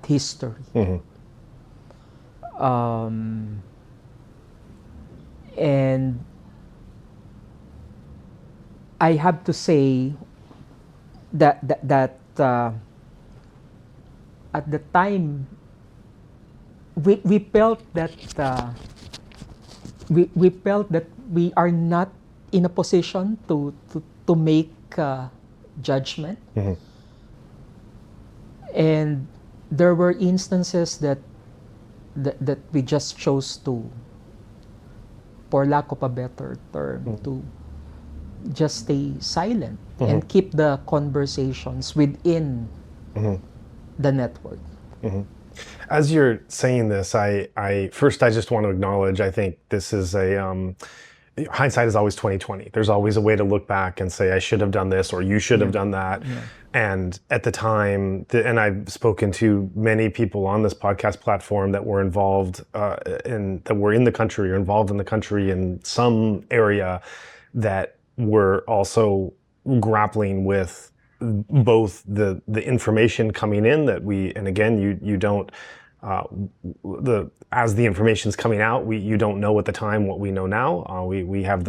Speaker 2: history. And I have to say, at the time we felt that we felt that we are not in a position to make judgment.
Speaker 3: Mm-hmm.
Speaker 2: And there were instances that we just chose to, for lack of a better term,
Speaker 3: Mm-hmm.
Speaker 2: to just stay silent
Speaker 3: Mm-hmm.
Speaker 2: and keep the conversations within
Speaker 3: Mm-hmm.
Speaker 2: the network.
Speaker 3: Mm-hmm. As you're saying this, I just want to acknowledge, I think this is hindsight is always 2020. There's always a way to look back and say, I should have done this, or you should have done that.
Speaker 2: Yeah.
Speaker 3: And at the time, and I've spoken to many people on this podcast platform that were involved that were in the country or involved in the country in some area that were also grappling with both the information coming in that and again, you don't, as the information's coming out, you don't know at the time what we know now. Now we have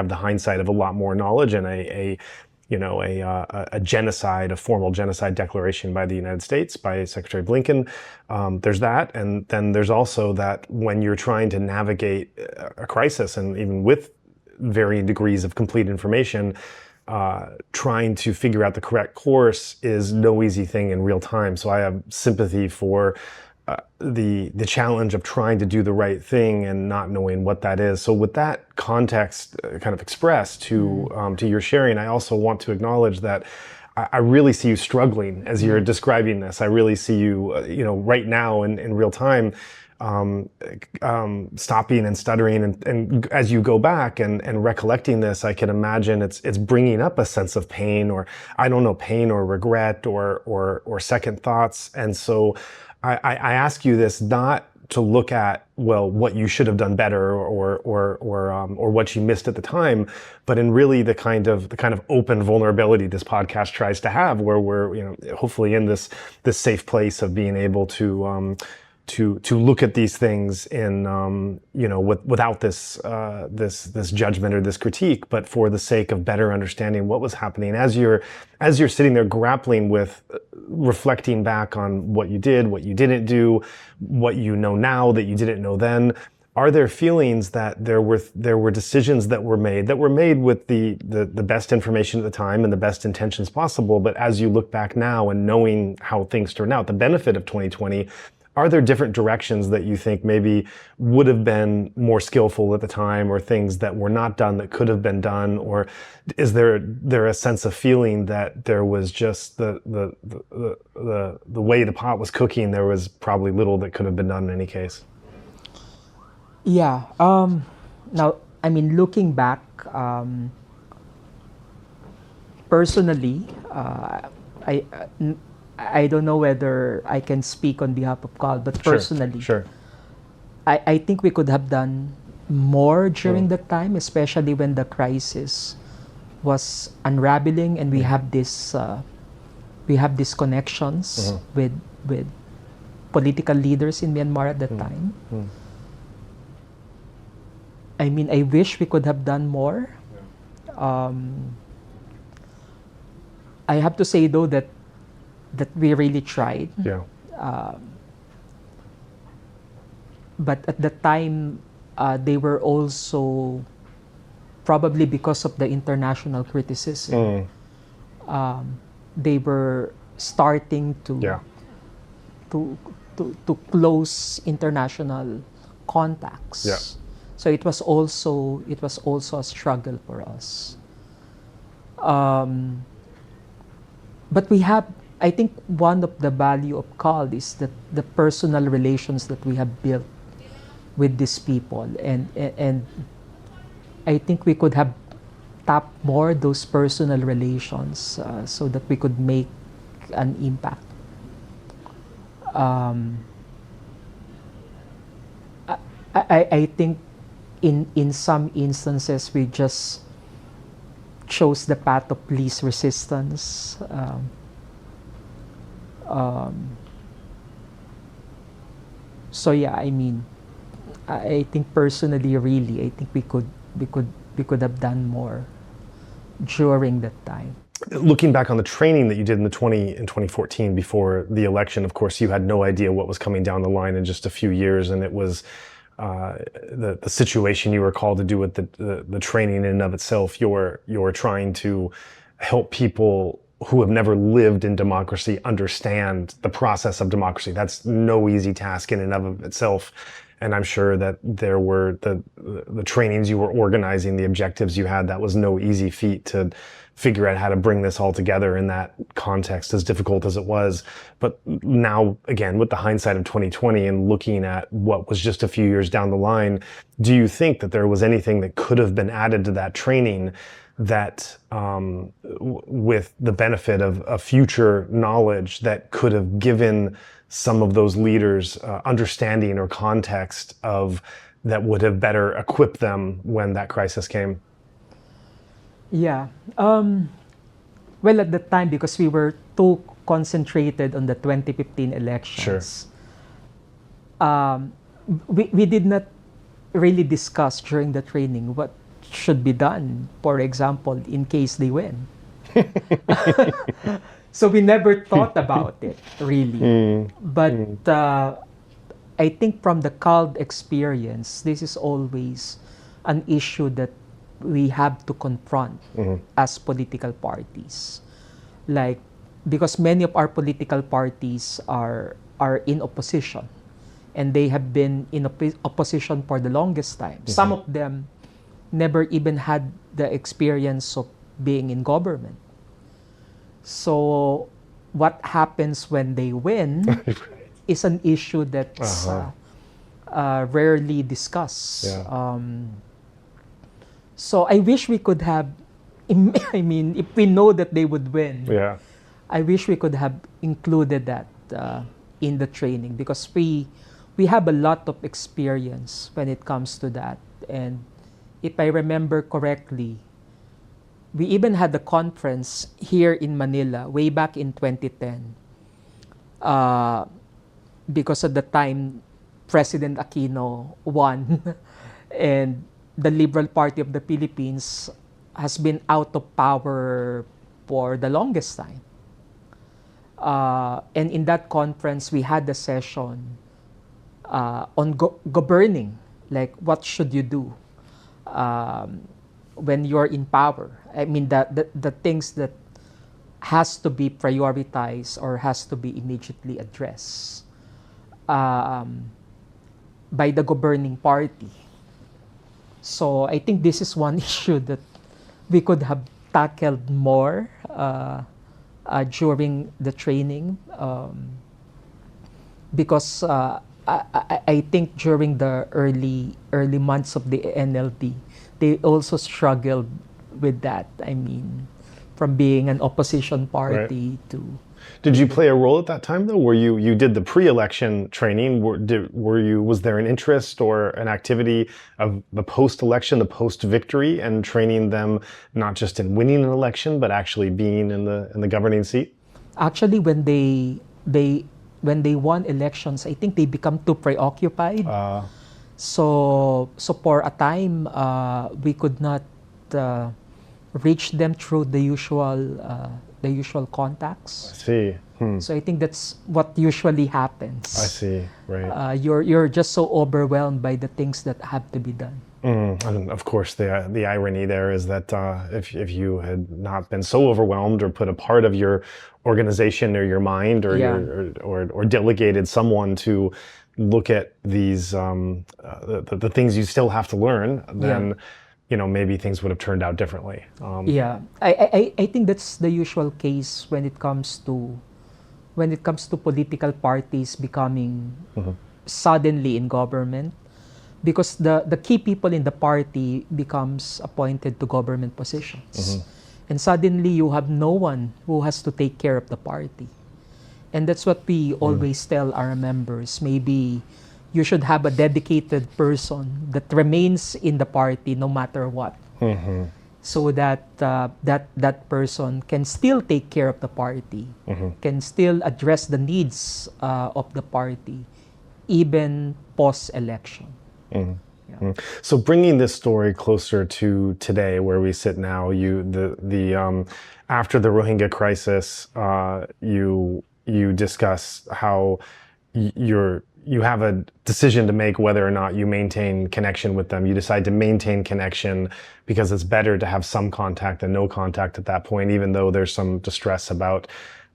Speaker 3: the hindsight of a lot more knowledge and a genocide, a formal genocide declaration by the United States, by Secretary Blinken. There's that. And then there's also that when you're trying to navigate a crisis, and even with varying degrees of complete information, trying to figure out the correct course is no easy thing in real time. So I have sympathy for the challenge of trying to do the right thing and not knowing what that is. So with that context kind of expressed to your sharing, I also want to acknowledge that I really see you struggling as you're describing this. I really see you, right now in real time, stopping and stuttering, and as you go back and recollecting this, I can imagine it's bringing up a sense of pain, or pain or regret or second thoughts. And so I ask you this not to look at, well, what you should have done better or what you missed at the time, but in really the kind of open vulnerability this podcast tries to have, where we're hopefully in this safe place of being able to look at these things in without this judgment or this critique, but for the sake of better understanding what was happening as you're sitting there grappling with reflecting back on what you did, what you didn't do, what you know now that you didn't know then. Are there feelings that there were decisions that were made with the best information at the time and the best intentions possible, but as you look back now and knowing how things turned out, the benefit of 2020, are there different directions that you think maybe would have been more skillful at the time, or things that were not done that could have been done? Or is there a sense of feeling that there was just the way the pot was cooking, there was probably little that could have been done in any case?
Speaker 2: Yeah. Now, looking back, personally, I don't know whether I can speak on behalf of CAL, but personally,
Speaker 3: sure.
Speaker 2: I think we could have done more during that time, especially when the crisis was unraveling, and we have these connections with political leaders in Myanmar at that time. I wish we could have done more. I have to say though that we really tried.
Speaker 3: Yeah.
Speaker 2: But at the time, they were also, probably because of the international criticism, they were starting to close international contacts.
Speaker 3: Yeah.
Speaker 2: So it was also a struggle for us. But we have, I think one of the value of CAL is that the personal relations that we have built with these people, and I think we could have tapped more those personal relations so that we could make an impact. I think in some instances we just chose the path of least resistance. So yeah, I think personally, really, I think we could have done more during that time.
Speaker 3: looking back on the training that you did in 2014 before the election, of course, you had no idea what was coming down the line in just a few years, and it was the situation you were called to do with the training in and of itself. You're trying to help people who have never lived in democracy understand the process of democracy. That's no easy task in and of itself. And I'm sure that there were the trainings you were organizing, the objectives you had, that was no easy feat to figure out how to bring this all together in that context, as difficult as it was. But now, again, with the hindsight of 2020 and looking at what was just a few years down the line, do you think that there was anything that could have been added to that training that, with the benefit of a future knowledge, that could have given some of those leaders understanding or context of that would have better equipped them when that crisis came?
Speaker 2: Yeah. Well, at the time, because we were too concentrated on the 2015 elections, we did not really discuss during the training what should be done, for example, in case they win. So we never thought about it, really. But I think from the CALD experience, this is always an issue that we have to confront as political parties. Like, because many of our political parties are in opposition, and they have been in opposition for the longest time. Some of them never even had the experience of being in government. So what happens when they win is an issue that's rarely discussed. So I wish we could have, I mean, if we know that they would win, I wish we could have included that in the training, because we have a lot of experience when it comes to that. And if I remember correctly, we even had a conference here in Manila way back in 2010, because at the time President Aquino won and the Liberal Party of the Philippines has been out of power for the longest time. And in that conference, we had a session on governing, like what should you do when you're in power. I mean, the things that has to be prioritized or has to be immediately addressed by the governing party. So I think this is one issue that we could have tackled more during the training, because I think during the early months of the NLD, they also struggled with that. I mean, from being an opposition party to...
Speaker 3: Did you play a role at that time, though? Were you did the pre-election training? Was there an interest or an activity of the post-election, the post-victory, and training them not just in winning an election, but actually being in the governing seat?
Speaker 2: Actually, when they won elections, I think they become too preoccupied. So for a time, we could not reach them through the usual contacts.
Speaker 3: I see.
Speaker 2: So I think that's what usually happens.
Speaker 3: I see. Right.
Speaker 2: You're just so overwhelmed by the things that have to be done.
Speaker 3: And of course, the irony there is that if you had not been so overwhelmed or put a part of your organization or your mind or delegated someone to look at these the things you still have to learn, then maybe things would have turned out differently.
Speaker 2: I think that's the usual case when it comes to political parties becoming suddenly in government, because the key people in the party becomes appointed to government positions, and suddenly you have no one who has to take care of the party. And that's what we always tell our members. Maybe you should have a dedicated person that remains in the party no matter what, so that that person can still take care of the party, can still address the needs of the party, even post-election. Yeah.
Speaker 3: So bringing this story closer to today, where we sit now, after the Rohingya crisis, you discuss how you have a decision to make whether or not you maintain connection with them. You decide to maintain connection because it's better to have some contact than no contact at that point, even though there's some distress about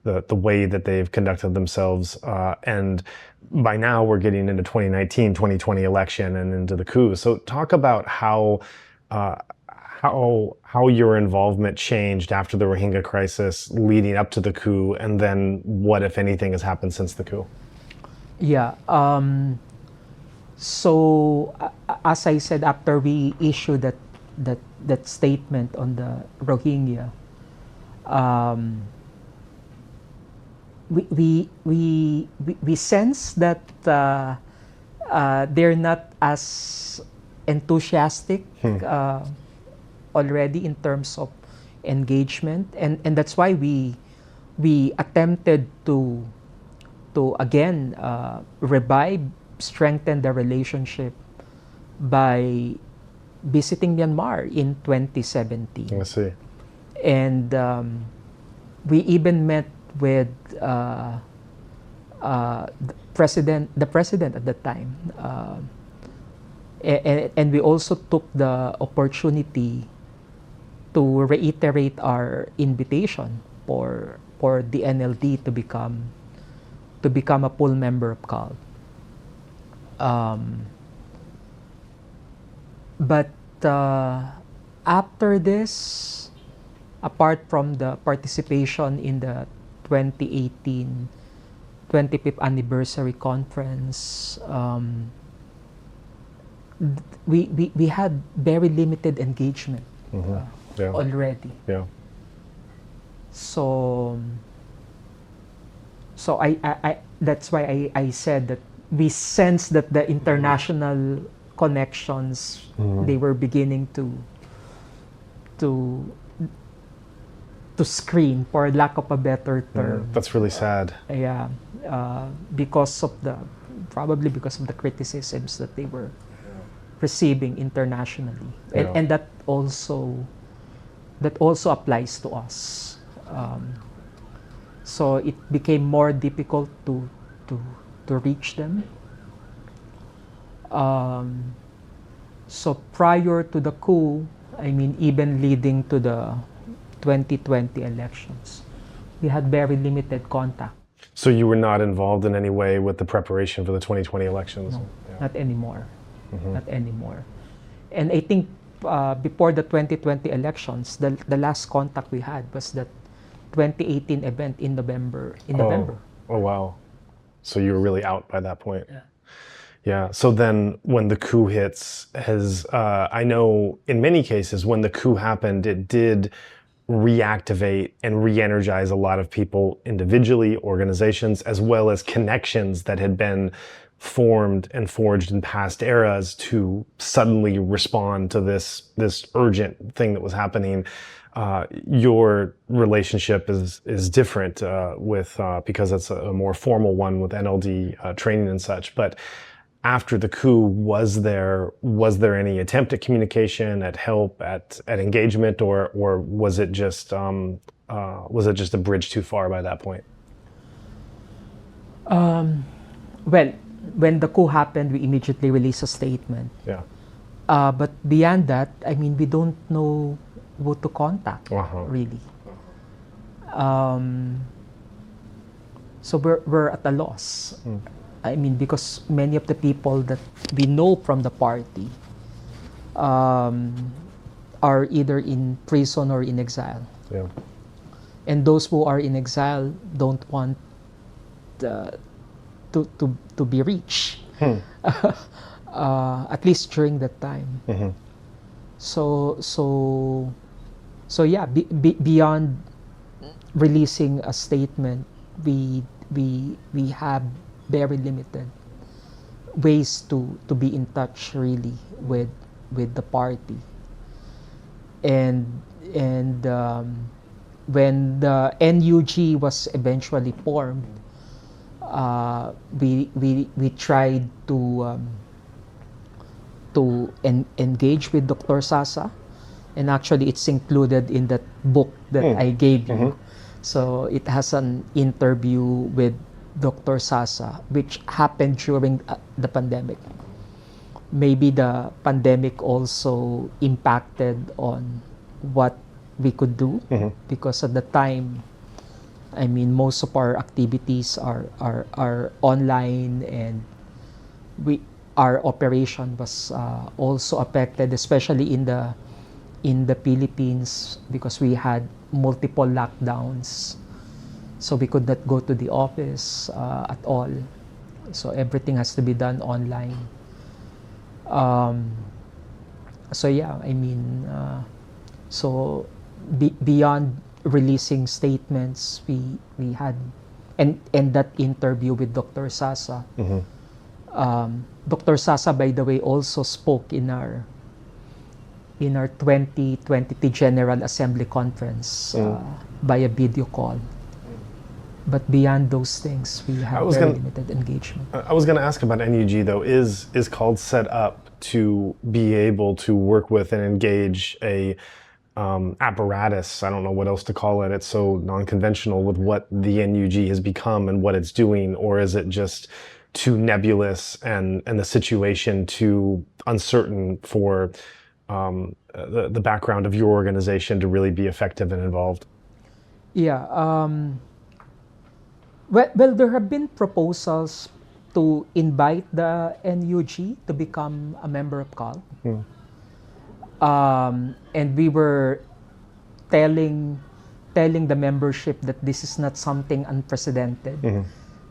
Speaker 3: the way that they've conducted themselves. And by now we're getting into 2019, 2020 election and into the coup. So talk about how your involvement changed after the Rohingya crisis leading up to the coup, and then what, if anything, has happened since the coup?
Speaker 2: Yeah. So as I said, after we issued that statement on the Rohingya, we sense that they're not as enthusiastic already in terms of engagement, and that's why we attempted to again revive, strengthen the relationship by visiting Myanmar in 2017.
Speaker 3: I see.
Speaker 2: And we even met with the president at the time, and we also took the opportunity to reiterate our invitation for the NLD to become a full member of CALD. But after this, apart from the participation in the 2018 25th anniversary conference, we had very limited engagement already.
Speaker 3: Yeah.
Speaker 2: So I that's why I said that we sense that the international connections, they were beginning to screen, for lack of a better term.
Speaker 3: That's really sad.
Speaker 2: Yeah, probably because of the criticisms that they were receiving internationally, and that also applies to us. So it became more difficult to reach them. So prior to the coup, I mean, even leading to the 2020 elections, we had very limited contact.
Speaker 3: So you were not involved in any way with the preparation for the 2020 elections?
Speaker 2: No, not anymore. Not anymore. And I think before the 2020 elections, the last contact we had was that 2018 event in November.
Speaker 3: Oh wow. So you were really out by that point.
Speaker 2: Yeah.
Speaker 3: Yeah. So then when the coup hits, I know in many cases when the coup happened, it did reactivate and re-energize a lot of people individually, organizations, as well as connections that had been formed and forged in past eras to suddenly respond to this urgent thing that was happening. Your relationship is different because it's a more formal one with NLD training and such. But after the coup, was there any attempt at communication, at help, at engagement, or was it just a bridge too far by that point?
Speaker 2: Well, when the coup happened, we immediately released a statement.
Speaker 3: Yeah.
Speaker 2: But beyond that, I mean, we don't know who to contact, really. So we're at a loss. I mean, because many of the people that we know from the party are either in prison or in exile.
Speaker 3: Yeah.
Speaker 2: And those who are in exile don't want to be reached, at least during that time. So yeah, beyond releasing a statement, we have very limited ways to be in touch really with the party. And when the NUG was eventually formed, we tried to engage with Dr. Sasa, and actually it's included in that book that I gave you. So it has an interview with Dr. Sasa, which happened during the pandemic. Maybe the pandemic also impacted on what we could do, because at the time, I mean, most of our activities are online, and our operation was also affected, especially in the Philippines, because we had multiple lockdowns. So we could not go to the office at all. So everything has to be done online. So yeah, I mean, so beyond releasing statements, we had, and that interview with Dr. Sasa. Dr. Sasa, by the way, also spoke in our 2020 General Assembly Conference via video call. But beyond those things, we have very limited engagement.
Speaker 3: I was going to ask about NUG, though. Is CALD set up to be able to work with and engage a apparatus? I don't know what else to call it. It's so non-conventional with what the NUG has become and what it's doing, or is it just too nebulous and the situation too uncertain for the background of your organization to really be effective and involved?
Speaker 2: Yeah. Well, there have been proposals to invite the NUG to become a member of CALD. And we were telling the membership that this is not something unprecedented.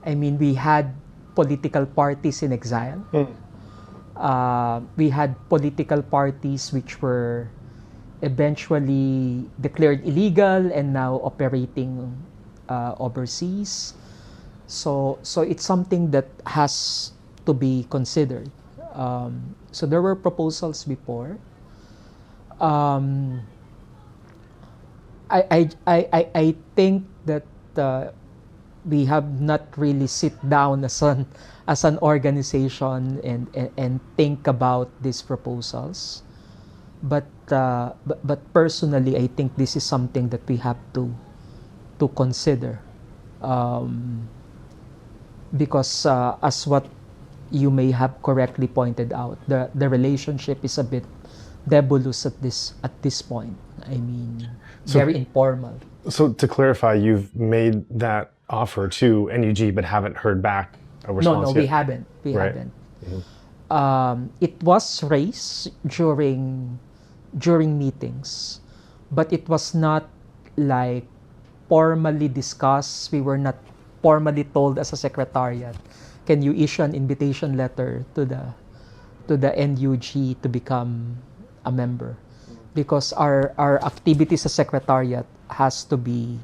Speaker 2: I mean, we had political parties in exile. We had political parties which were eventually declared illegal and now operating overseas. So it's something that has to be considered. So there were proposals before. I think that we have not really sit down as an organization and think about these proposals. But personally, I think this is something that we have to consider. Because as what you may have correctly pointed out, the relationship is a bit nebulous at this point. I mean, very informal.
Speaker 3: So to clarify, you've made that offer to NUG but haven't heard back a response yet?
Speaker 2: No, we haven't. We haven't. It was raised during meetings, but it was not like formally discussed. We were not formally told as a secretariat, can you issue an invitation letter to the NUG to become a member? Because our activities as secretariat has to be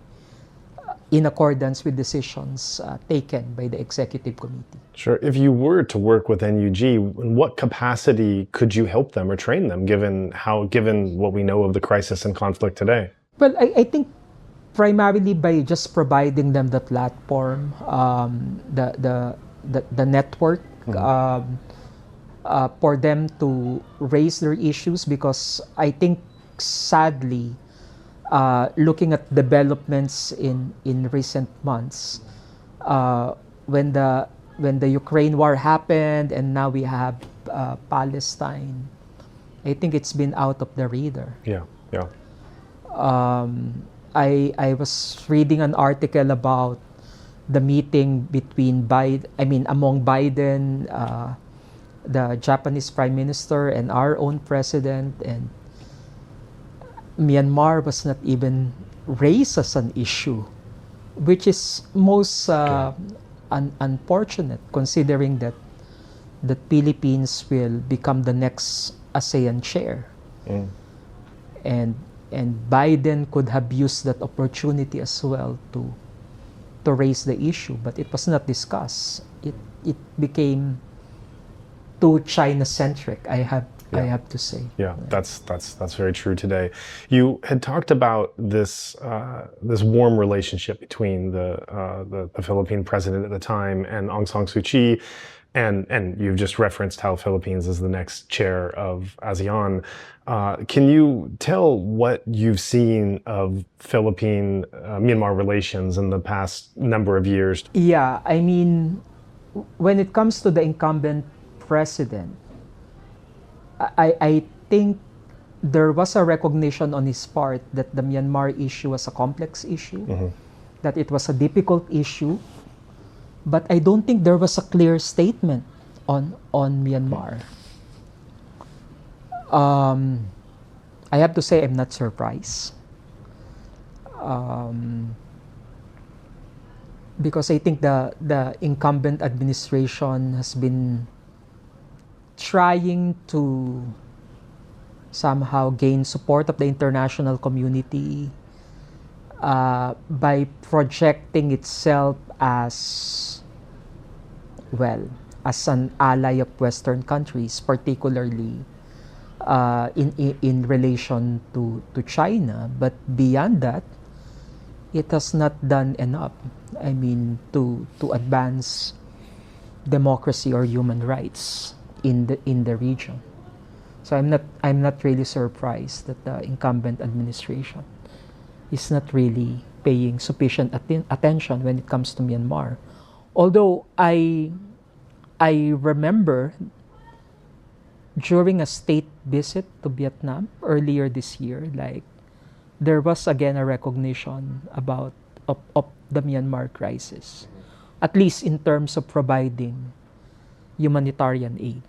Speaker 2: in accordance with decisions taken by the executive committee.
Speaker 3: Sure. If you were to work with NUG, in what capacity could you help them or train them, given what we know of the crisis and conflict today?
Speaker 2: Well, I think primarily by just providing them the platform, the network, for them to raise their issues, because I think sadly, looking at developments in recent months, when the Ukraine war happened and now we have Palestine, I think it's been out of the radar.
Speaker 3: Yeah.
Speaker 2: I was reading an article about the meeting among Biden, the Japanese Prime Minister, and our own president, and Myanmar was not even raised as an issue, which is most unfortunate, considering that the Philippines will become the next ASEAN chair. And Biden could have used that opportunity as well to raise the issue, but it was not discussed. It became too China-centric, I have to say.
Speaker 3: Yeah, that's very true today. You had talked about this warm relationship between the Philippine president at the time and Aung San Suu Kyi. and you've just referenced how Philippines is the next chair of ASEAN. Can you tell what you've seen of Philippine-Myanmar relations in the past number of years?
Speaker 2: Yeah, I mean, when it comes to the incumbent president, I think there was a recognition on his part that the Myanmar issue was a complex issue, that it was a difficult issue, but I don't think there was a clear statement on Myanmar. I have to say I'm not surprised. Because I think the incumbent administration has been trying to somehow gain support of the international community by projecting itself as, well, as an ally of Western countries, particularly in relation to China. But beyond that, it has not done enough, I mean, to advance democracy or human rights in the region. So I'm not really surprised that the incumbent administration is not really paying sufficient attention when it comes to Myanmar. Although I remember during a state visit to Vietnam earlier this year, like, there was again a recognition of the Myanmar crisis, at least in terms of providing humanitarian aid.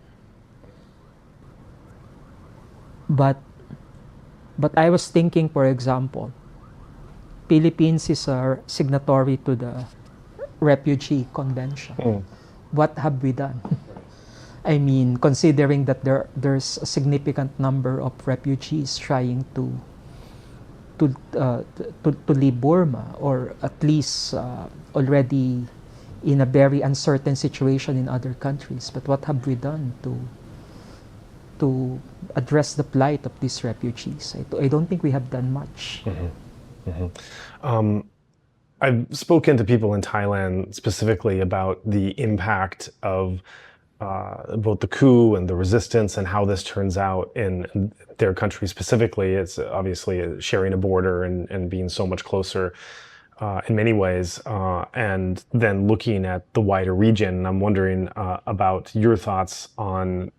Speaker 2: But I was thinking, for example, Philippines is a signatory to the Refugee Convention. What have we done? I mean, considering that there's a significant number of refugees trying to leave Burma, or at least already in a very uncertain situation in other countries. But what have we done to address the plight of these refugees? I don't think we have done much.
Speaker 3: I've spoken to people in Thailand specifically about the impact of both the coup and the resistance and how this turns out in their country specifically. It's obviously sharing a border and being so much closer in many ways, and then looking at the wider region. I'm wondering about your thoughts on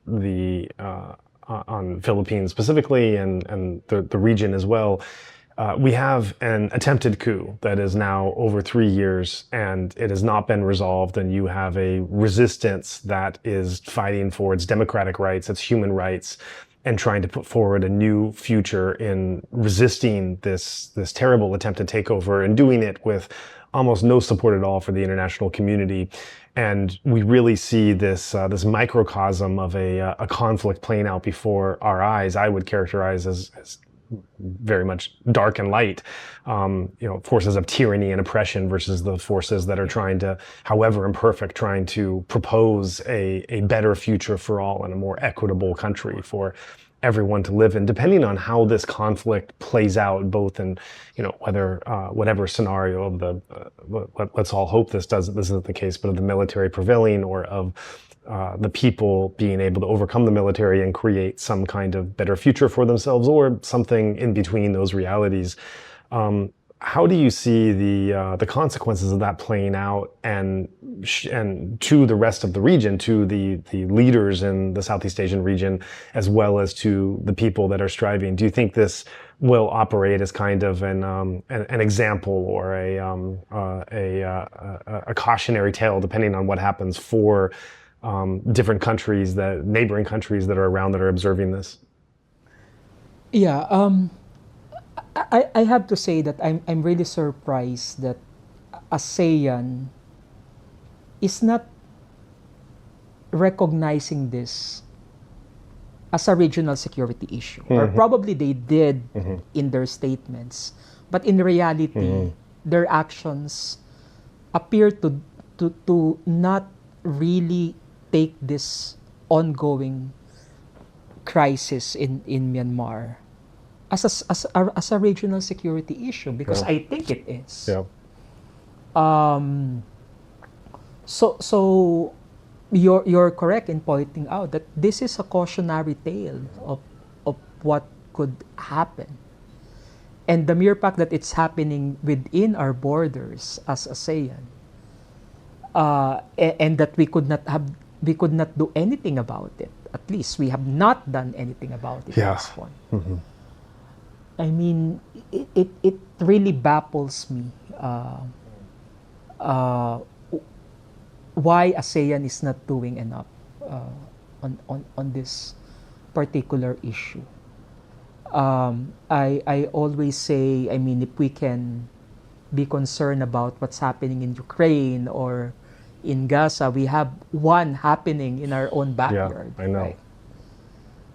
Speaker 3: on Philippines specifically and the region as well. We have an attempted coup that is now over 3 years, and it has not been resolved, and you have a resistance that is fighting for its democratic rights, its human rights, and trying to put forward a new future in resisting this terrible attempted takeover, and doing it with almost no support at all for the international community. And we really see this microcosm of a conflict playing out before our eyes. I would characterize as very much dark and light, forces of tyranny and oppression versus the forces that are trying to, however imperfect, trying to propose a better future for all and a more equitable country for everyone to live in, depending on how this conflict plays out, both in, whether whatever scenario of the, let's all hope this isn't the case, but of the military prevailing, or of the people being able to overcome the military and create some kind of better future for themselves, or something in between those realities. How do you see the consequences of that playing out, and to the rest of the region, to the leaders in the Southeast Asian region, as well as to the people that are striving? Do you think this will operate as kind of an example, or a cautionary tale, depending on what happens for different countries, neighboring countries that are around that are observing this?
Speaker 2: Yeah, I have to say that I'm really surprised that ASEAN is not recognizing this as a regional security issue. Or probably they did in their statements, but in reality, their actions appear to not really take this ongoing crisis in Myanmar as a regional security issue, because I think it is.
Speaker 3: Yeah.
Speaker 2: So you're correct in pointing out that this is a cautionary tale of what could happen. And the mere fact that it's happening within our borders as ASEAN, and that we could not do anything about it. At least we have not done anything about it at this point.
Speaker 3: Mm-hmm.
Speaker 2: I mean, it really baffles me why ASEAN is not doing enough on this particular issue. I always say, I mean, if we can be concerned about what's happening in Ukraine or in Gaza, we have one happening in our own backyard.
Speaker 3: Yeah, I know.
Speaker 2: Right?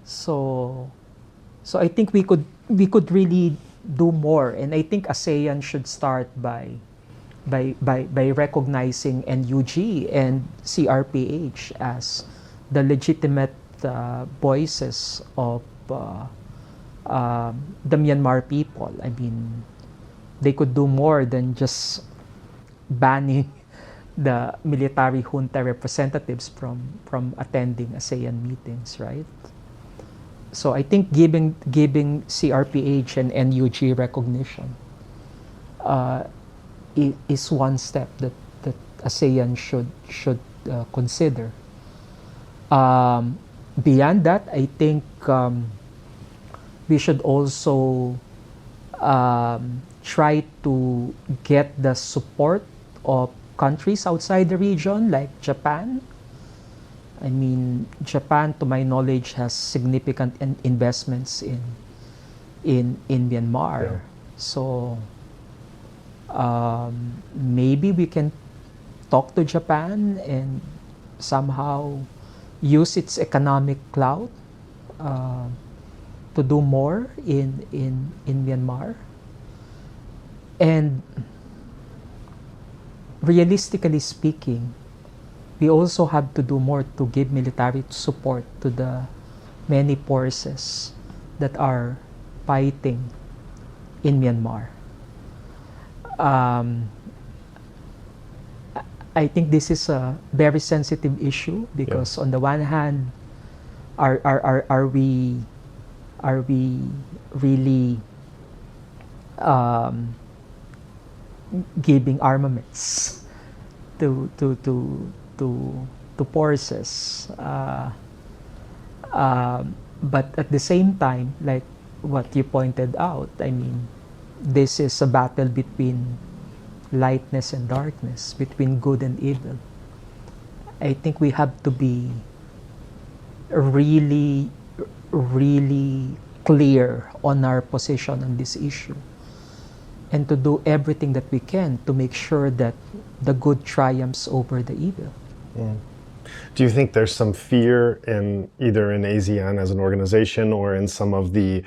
Speaker 2: So I think we could really do more, and I think ASEAN should start by recognizing NUG and CRPH as the legitimate voices of the Myanmar people. I mean, they could do more than just banning the military junta representatives from attending ASEAN meetings, right? So I think giving CRPH and NUG recognition is one step that ASEAN should consider. Beyond that, I think we should also try to get the support of countries outside the region, like Japan. I mean, Japan, to my knowledge, has significant investments in Myanmar.
Speaker 3: Yeah.
Speaker 2: So maybe we can talk to Japan and somehow use its economic clout to do more in Myanmar. And realistically speaking, we also have to do more to give military support to the many forces that are fighting in Myanmar. I think this is a very sensitive issue because on the one hand, are we really giving armaments to forces, but at the same time, like what you pointed out, I mean, this is a battle between lightness and darkness, between good and evil. I think we have to be really, really clear on our position on this issue, and to do everything that we can to make sure that the good triumphs over the evil.
Speaker 3: Mm. Do you think there's some fear in either in ASEAN as an organization or in some of the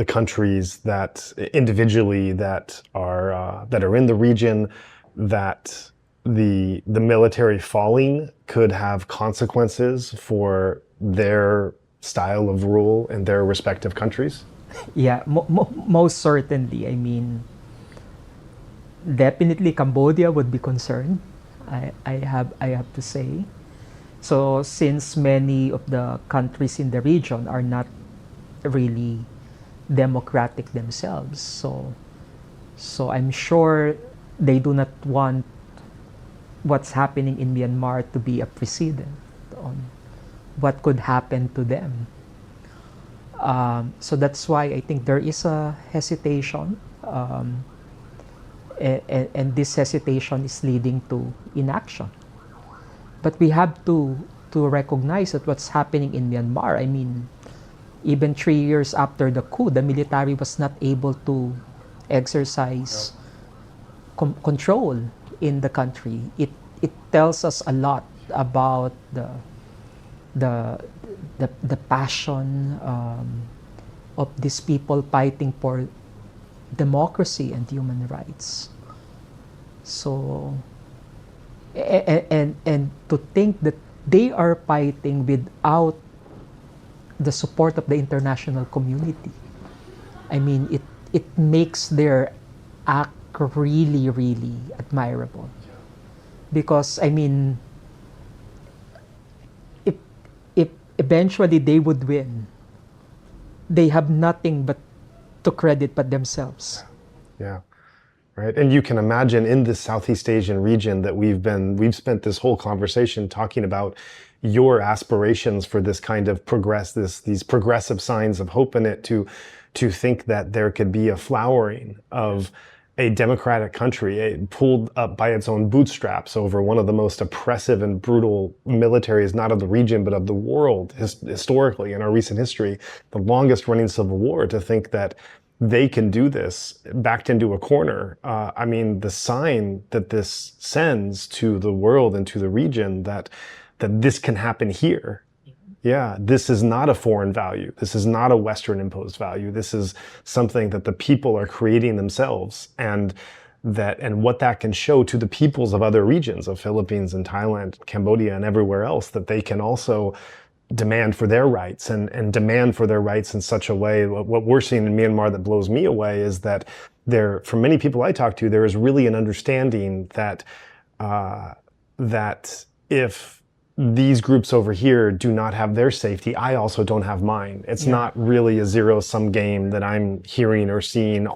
Speaker 3: countries that individually that are in the region, that the military falling could have consequences for their style of rule in their respective countries?
Speaker 2: Yeah, most certainly. I mean, definitely Cambodia would be concerned. I have to say. So since many of the countries in the region are not really democratic themselves, so I'm sure they do not want what's happening in Myanmar to be a precedent on what could happen to them. So that's why I think there is a hesitation, and this hesitation is leading to inaction. But we have to recognize that what's happening in Myanmar, I mean, even 3 years after the coup, the military was not able to exercise control in the country. It tells us a lot about the passion of these people fighting for democracy and human rights. So, and to think that they are fighting without the support of the international community, I mean, it makes their act really, really admirable. Because, I mean, eventually they would win, they have nothing but to credit but themselves.
Speaker 3: Yeah. Right. And you can imagine in this Southeast Asian region that we've spent this whole conversation talking about your aspirations for this kind of these progressive signs of hope in it, to think that there could be a flowering of a democratic country pulled up by its own bootstraps over one of the most oppressive and brutal militaries, not of the region, but of the world historically in our recent history, the longest running civil war, to think that they can do this backed into a corner. I mean, the sign that this sends to the world and to the region that this can happen here. Yeah, this is not a foreign value. This is not a Western imposed value. This is something that the people are creating themselves, and what that can show to the peoples of other regions, of Philippines and Thailand, Cambodia, and everywhere else, that they can also demand for their rights and demand for their rights in such a way. What we're seeing in Myanmar that blows me away is that for many people I talk to, there is really an understanding that if these groups over here do not have their safety, I also don't have mine. It's not really a zero-sum game that I'm hearing or seeing.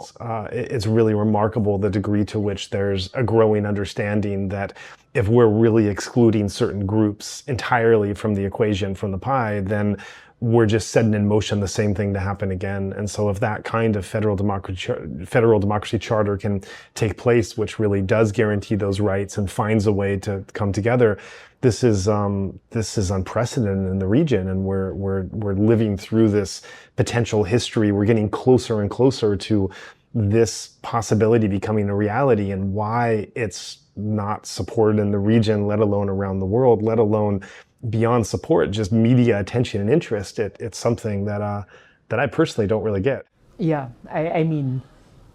Speaker 3: It's really remarkable the degree to which there's a growing understanding that if we're really excluding certain groups entirely from the equation, from the pie, then we're just setting in motion the same thing to happen again. And so if that kind of federal democracy charter can take place, which really does guarantee those rights and finds a way to come together, this is unprecedented in the region, and we're living through this potential history. We're getting closer and closer to this possibility becoming a reality, and why it's not supported in the region, let alone around the world, let alone beyond support, just media attention and interest. It's something that I personally don't really get.
Speaker 2: Yeah, I mean,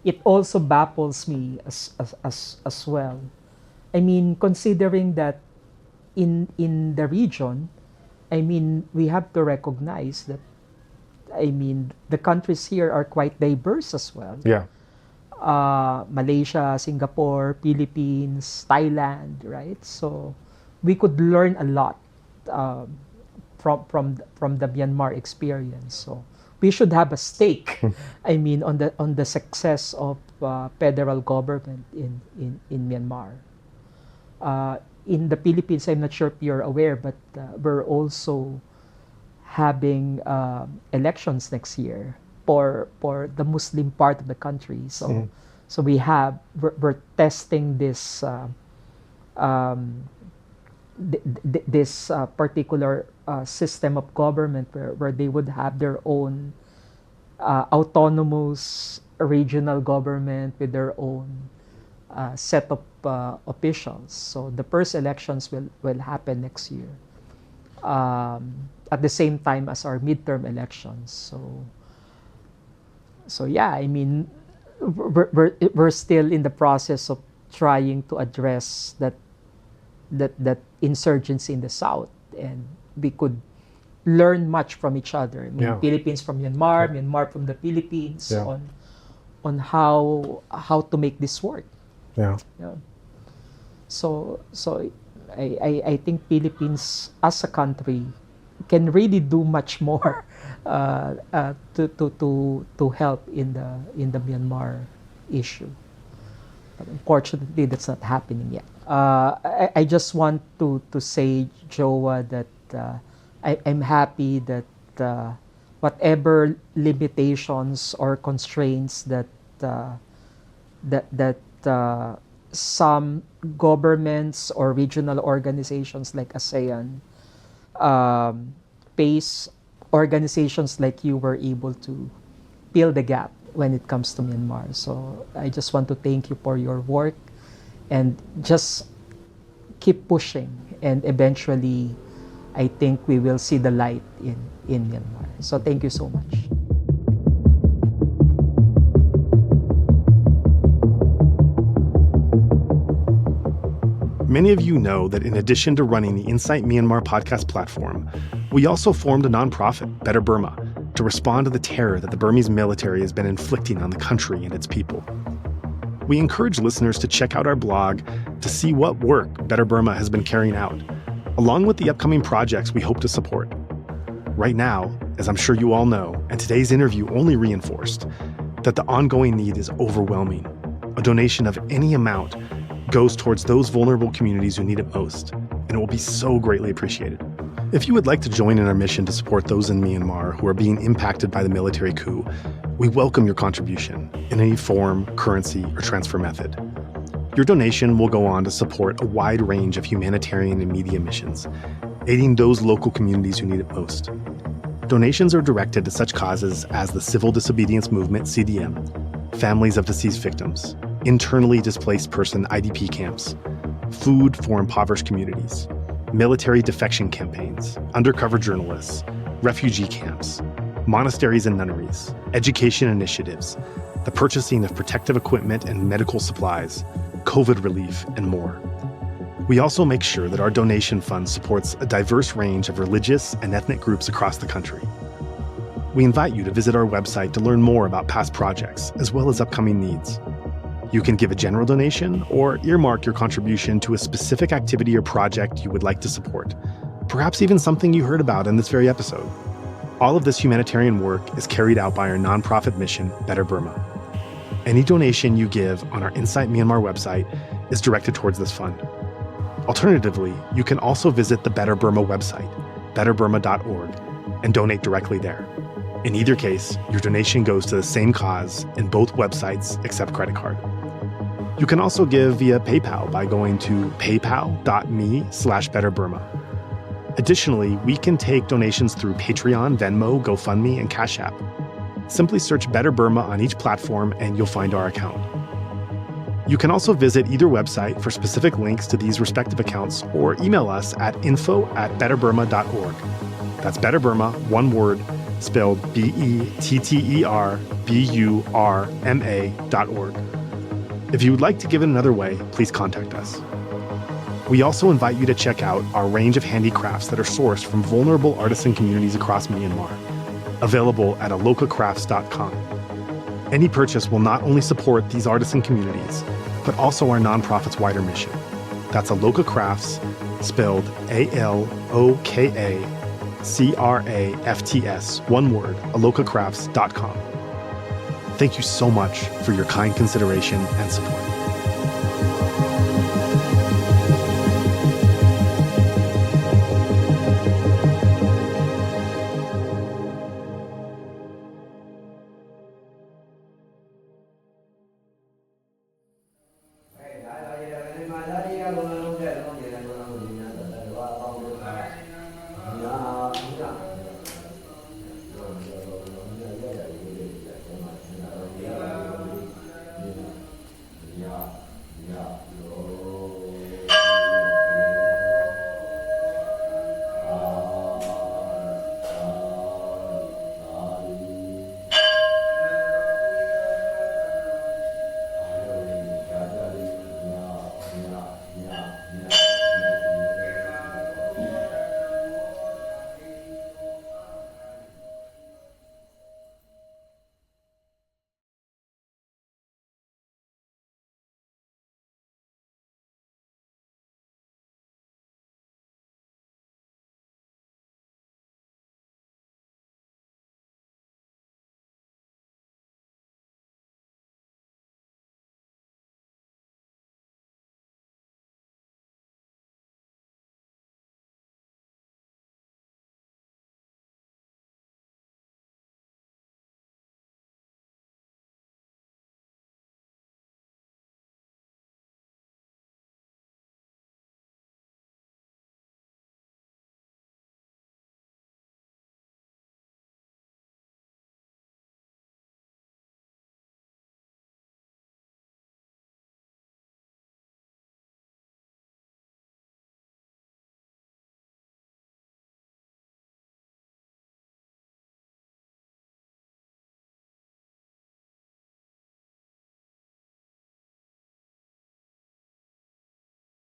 Speaker 2: it also baffles me as well. I mean, considering that in the region, I mean, we have to recognize that, I mean, the countries here are quite diverse as well.
Speaker 3: Yeah.
Speaker 2: Malaysia, Singapore, Philippines, Thailand, right? So we could learn a lot from the Myanmar experience. So we should have a stake, I mean, on the success of federal government in Myanmar. In the Philippines, I'm not sure if you're aware, but we're also having elections next year for the Muslim part of the country. So so we're testing this this particular system of government where they would have their own autonomous regional government with their own set of officials. So the first elections will happen next year, at the same time as our midterm elections. So yeah, I mean, we're still in the process of trying to address that insurgency in the south, and we could learn much from each other. I mean, Philippines from Myanmar, Myanmar from the Philippines, on how to make this work.
Speaker 3: Yeah.
Speaker 2: So I think Philippines as a country can really do much more to help in the Myanmar issue. But unfortunately, that's not happening yet. I just want to say, Joa, that I'm happy that whatever limitations or constraints that some governments or regional organizations like ASEAN face, organizations like you were able to fill the gap when it comes to Myanmar. So I just want to thank you for your work, and just keep pushing, and eventually I think we will see the light in Myanmar. So thank you so much.
Speaker 1: Many of you know that in addition to running the Insight Myanmar podcast platform, we also formed a nonprofit, Better Burma, to respond to the terror that the Burmese military has been inflicting on the country and its people. We encourage listeners to check out our blog to see what work Better Burma has been carrying out, along with the upcoming projects we hope to support. Right now, as I'm sure you all know, and today's interview only reinforced, that the ongoing need is overwhelming. A donation of any amount goes towards those vulnerable communities who need it most, and it will be so greatly appreciated. If you would like to join in our mission to support those in Myanmar who are being impacted by the military coup, we welcome your contribution in any form, currency, or transfer method. Your donation will go on to support a wide range of humanitarian and media missions, aiding those local communities who need it most. Donations are directed to such causes as the Civil Disobedience Movement, CDM, families of deceased victims, internally displaced person IDP camps, food for impoverished communities, military defection campaigns, undercover journalists, refugee camps, monasteries and nunneries, education initiatives, the purchasing of protective equipment and medical supplies, COVID relief, and more. We also make sure that our donation fund supports a diverse range of religious and ethnic groups across the country. We invite you to visit our website to learn more about past projects, as well as upcoming needs. You can give a general donation or earmark your contribution to a specific activity or project you would like to support, perhaps even something you heard about in this very episode. All of this humanitarian work is carried out by our nonprofit mission, Better Burma. Any donation you give on our Insight Myanmar website is directed towards this fund. Alternatively, you can also visit the Better Burma website, betterburma.org, and donate directly there. In either case, your donation goes to the same cause in both websites except credit card. You can also give via PayPal by going to paypal.me/betterburma. Additionally, we can take donations through Patreon, Venmo, GoFundMe, and Cash App. Simply search Better Burma on each platform and you'll find our account. You can also visit either website for specific links to these respective accounts or email us at info@betterburma.org. That's Better Burma, one word, spelled BETTERBURMA.org. If you would like to give it another way, please contact us. We also invite you to check out our range of handicrafts that are sourced from vulnerable artisan communities across Myanmar, available at alokacrafts.com. Any purchase will not only support these artisan communities, but also our nonprofit's wider mission. That's Aloka Crafts, spelled ALOKACRAFTS, one word, alokacrafts.com. Thank you so much for your kind consideration and support.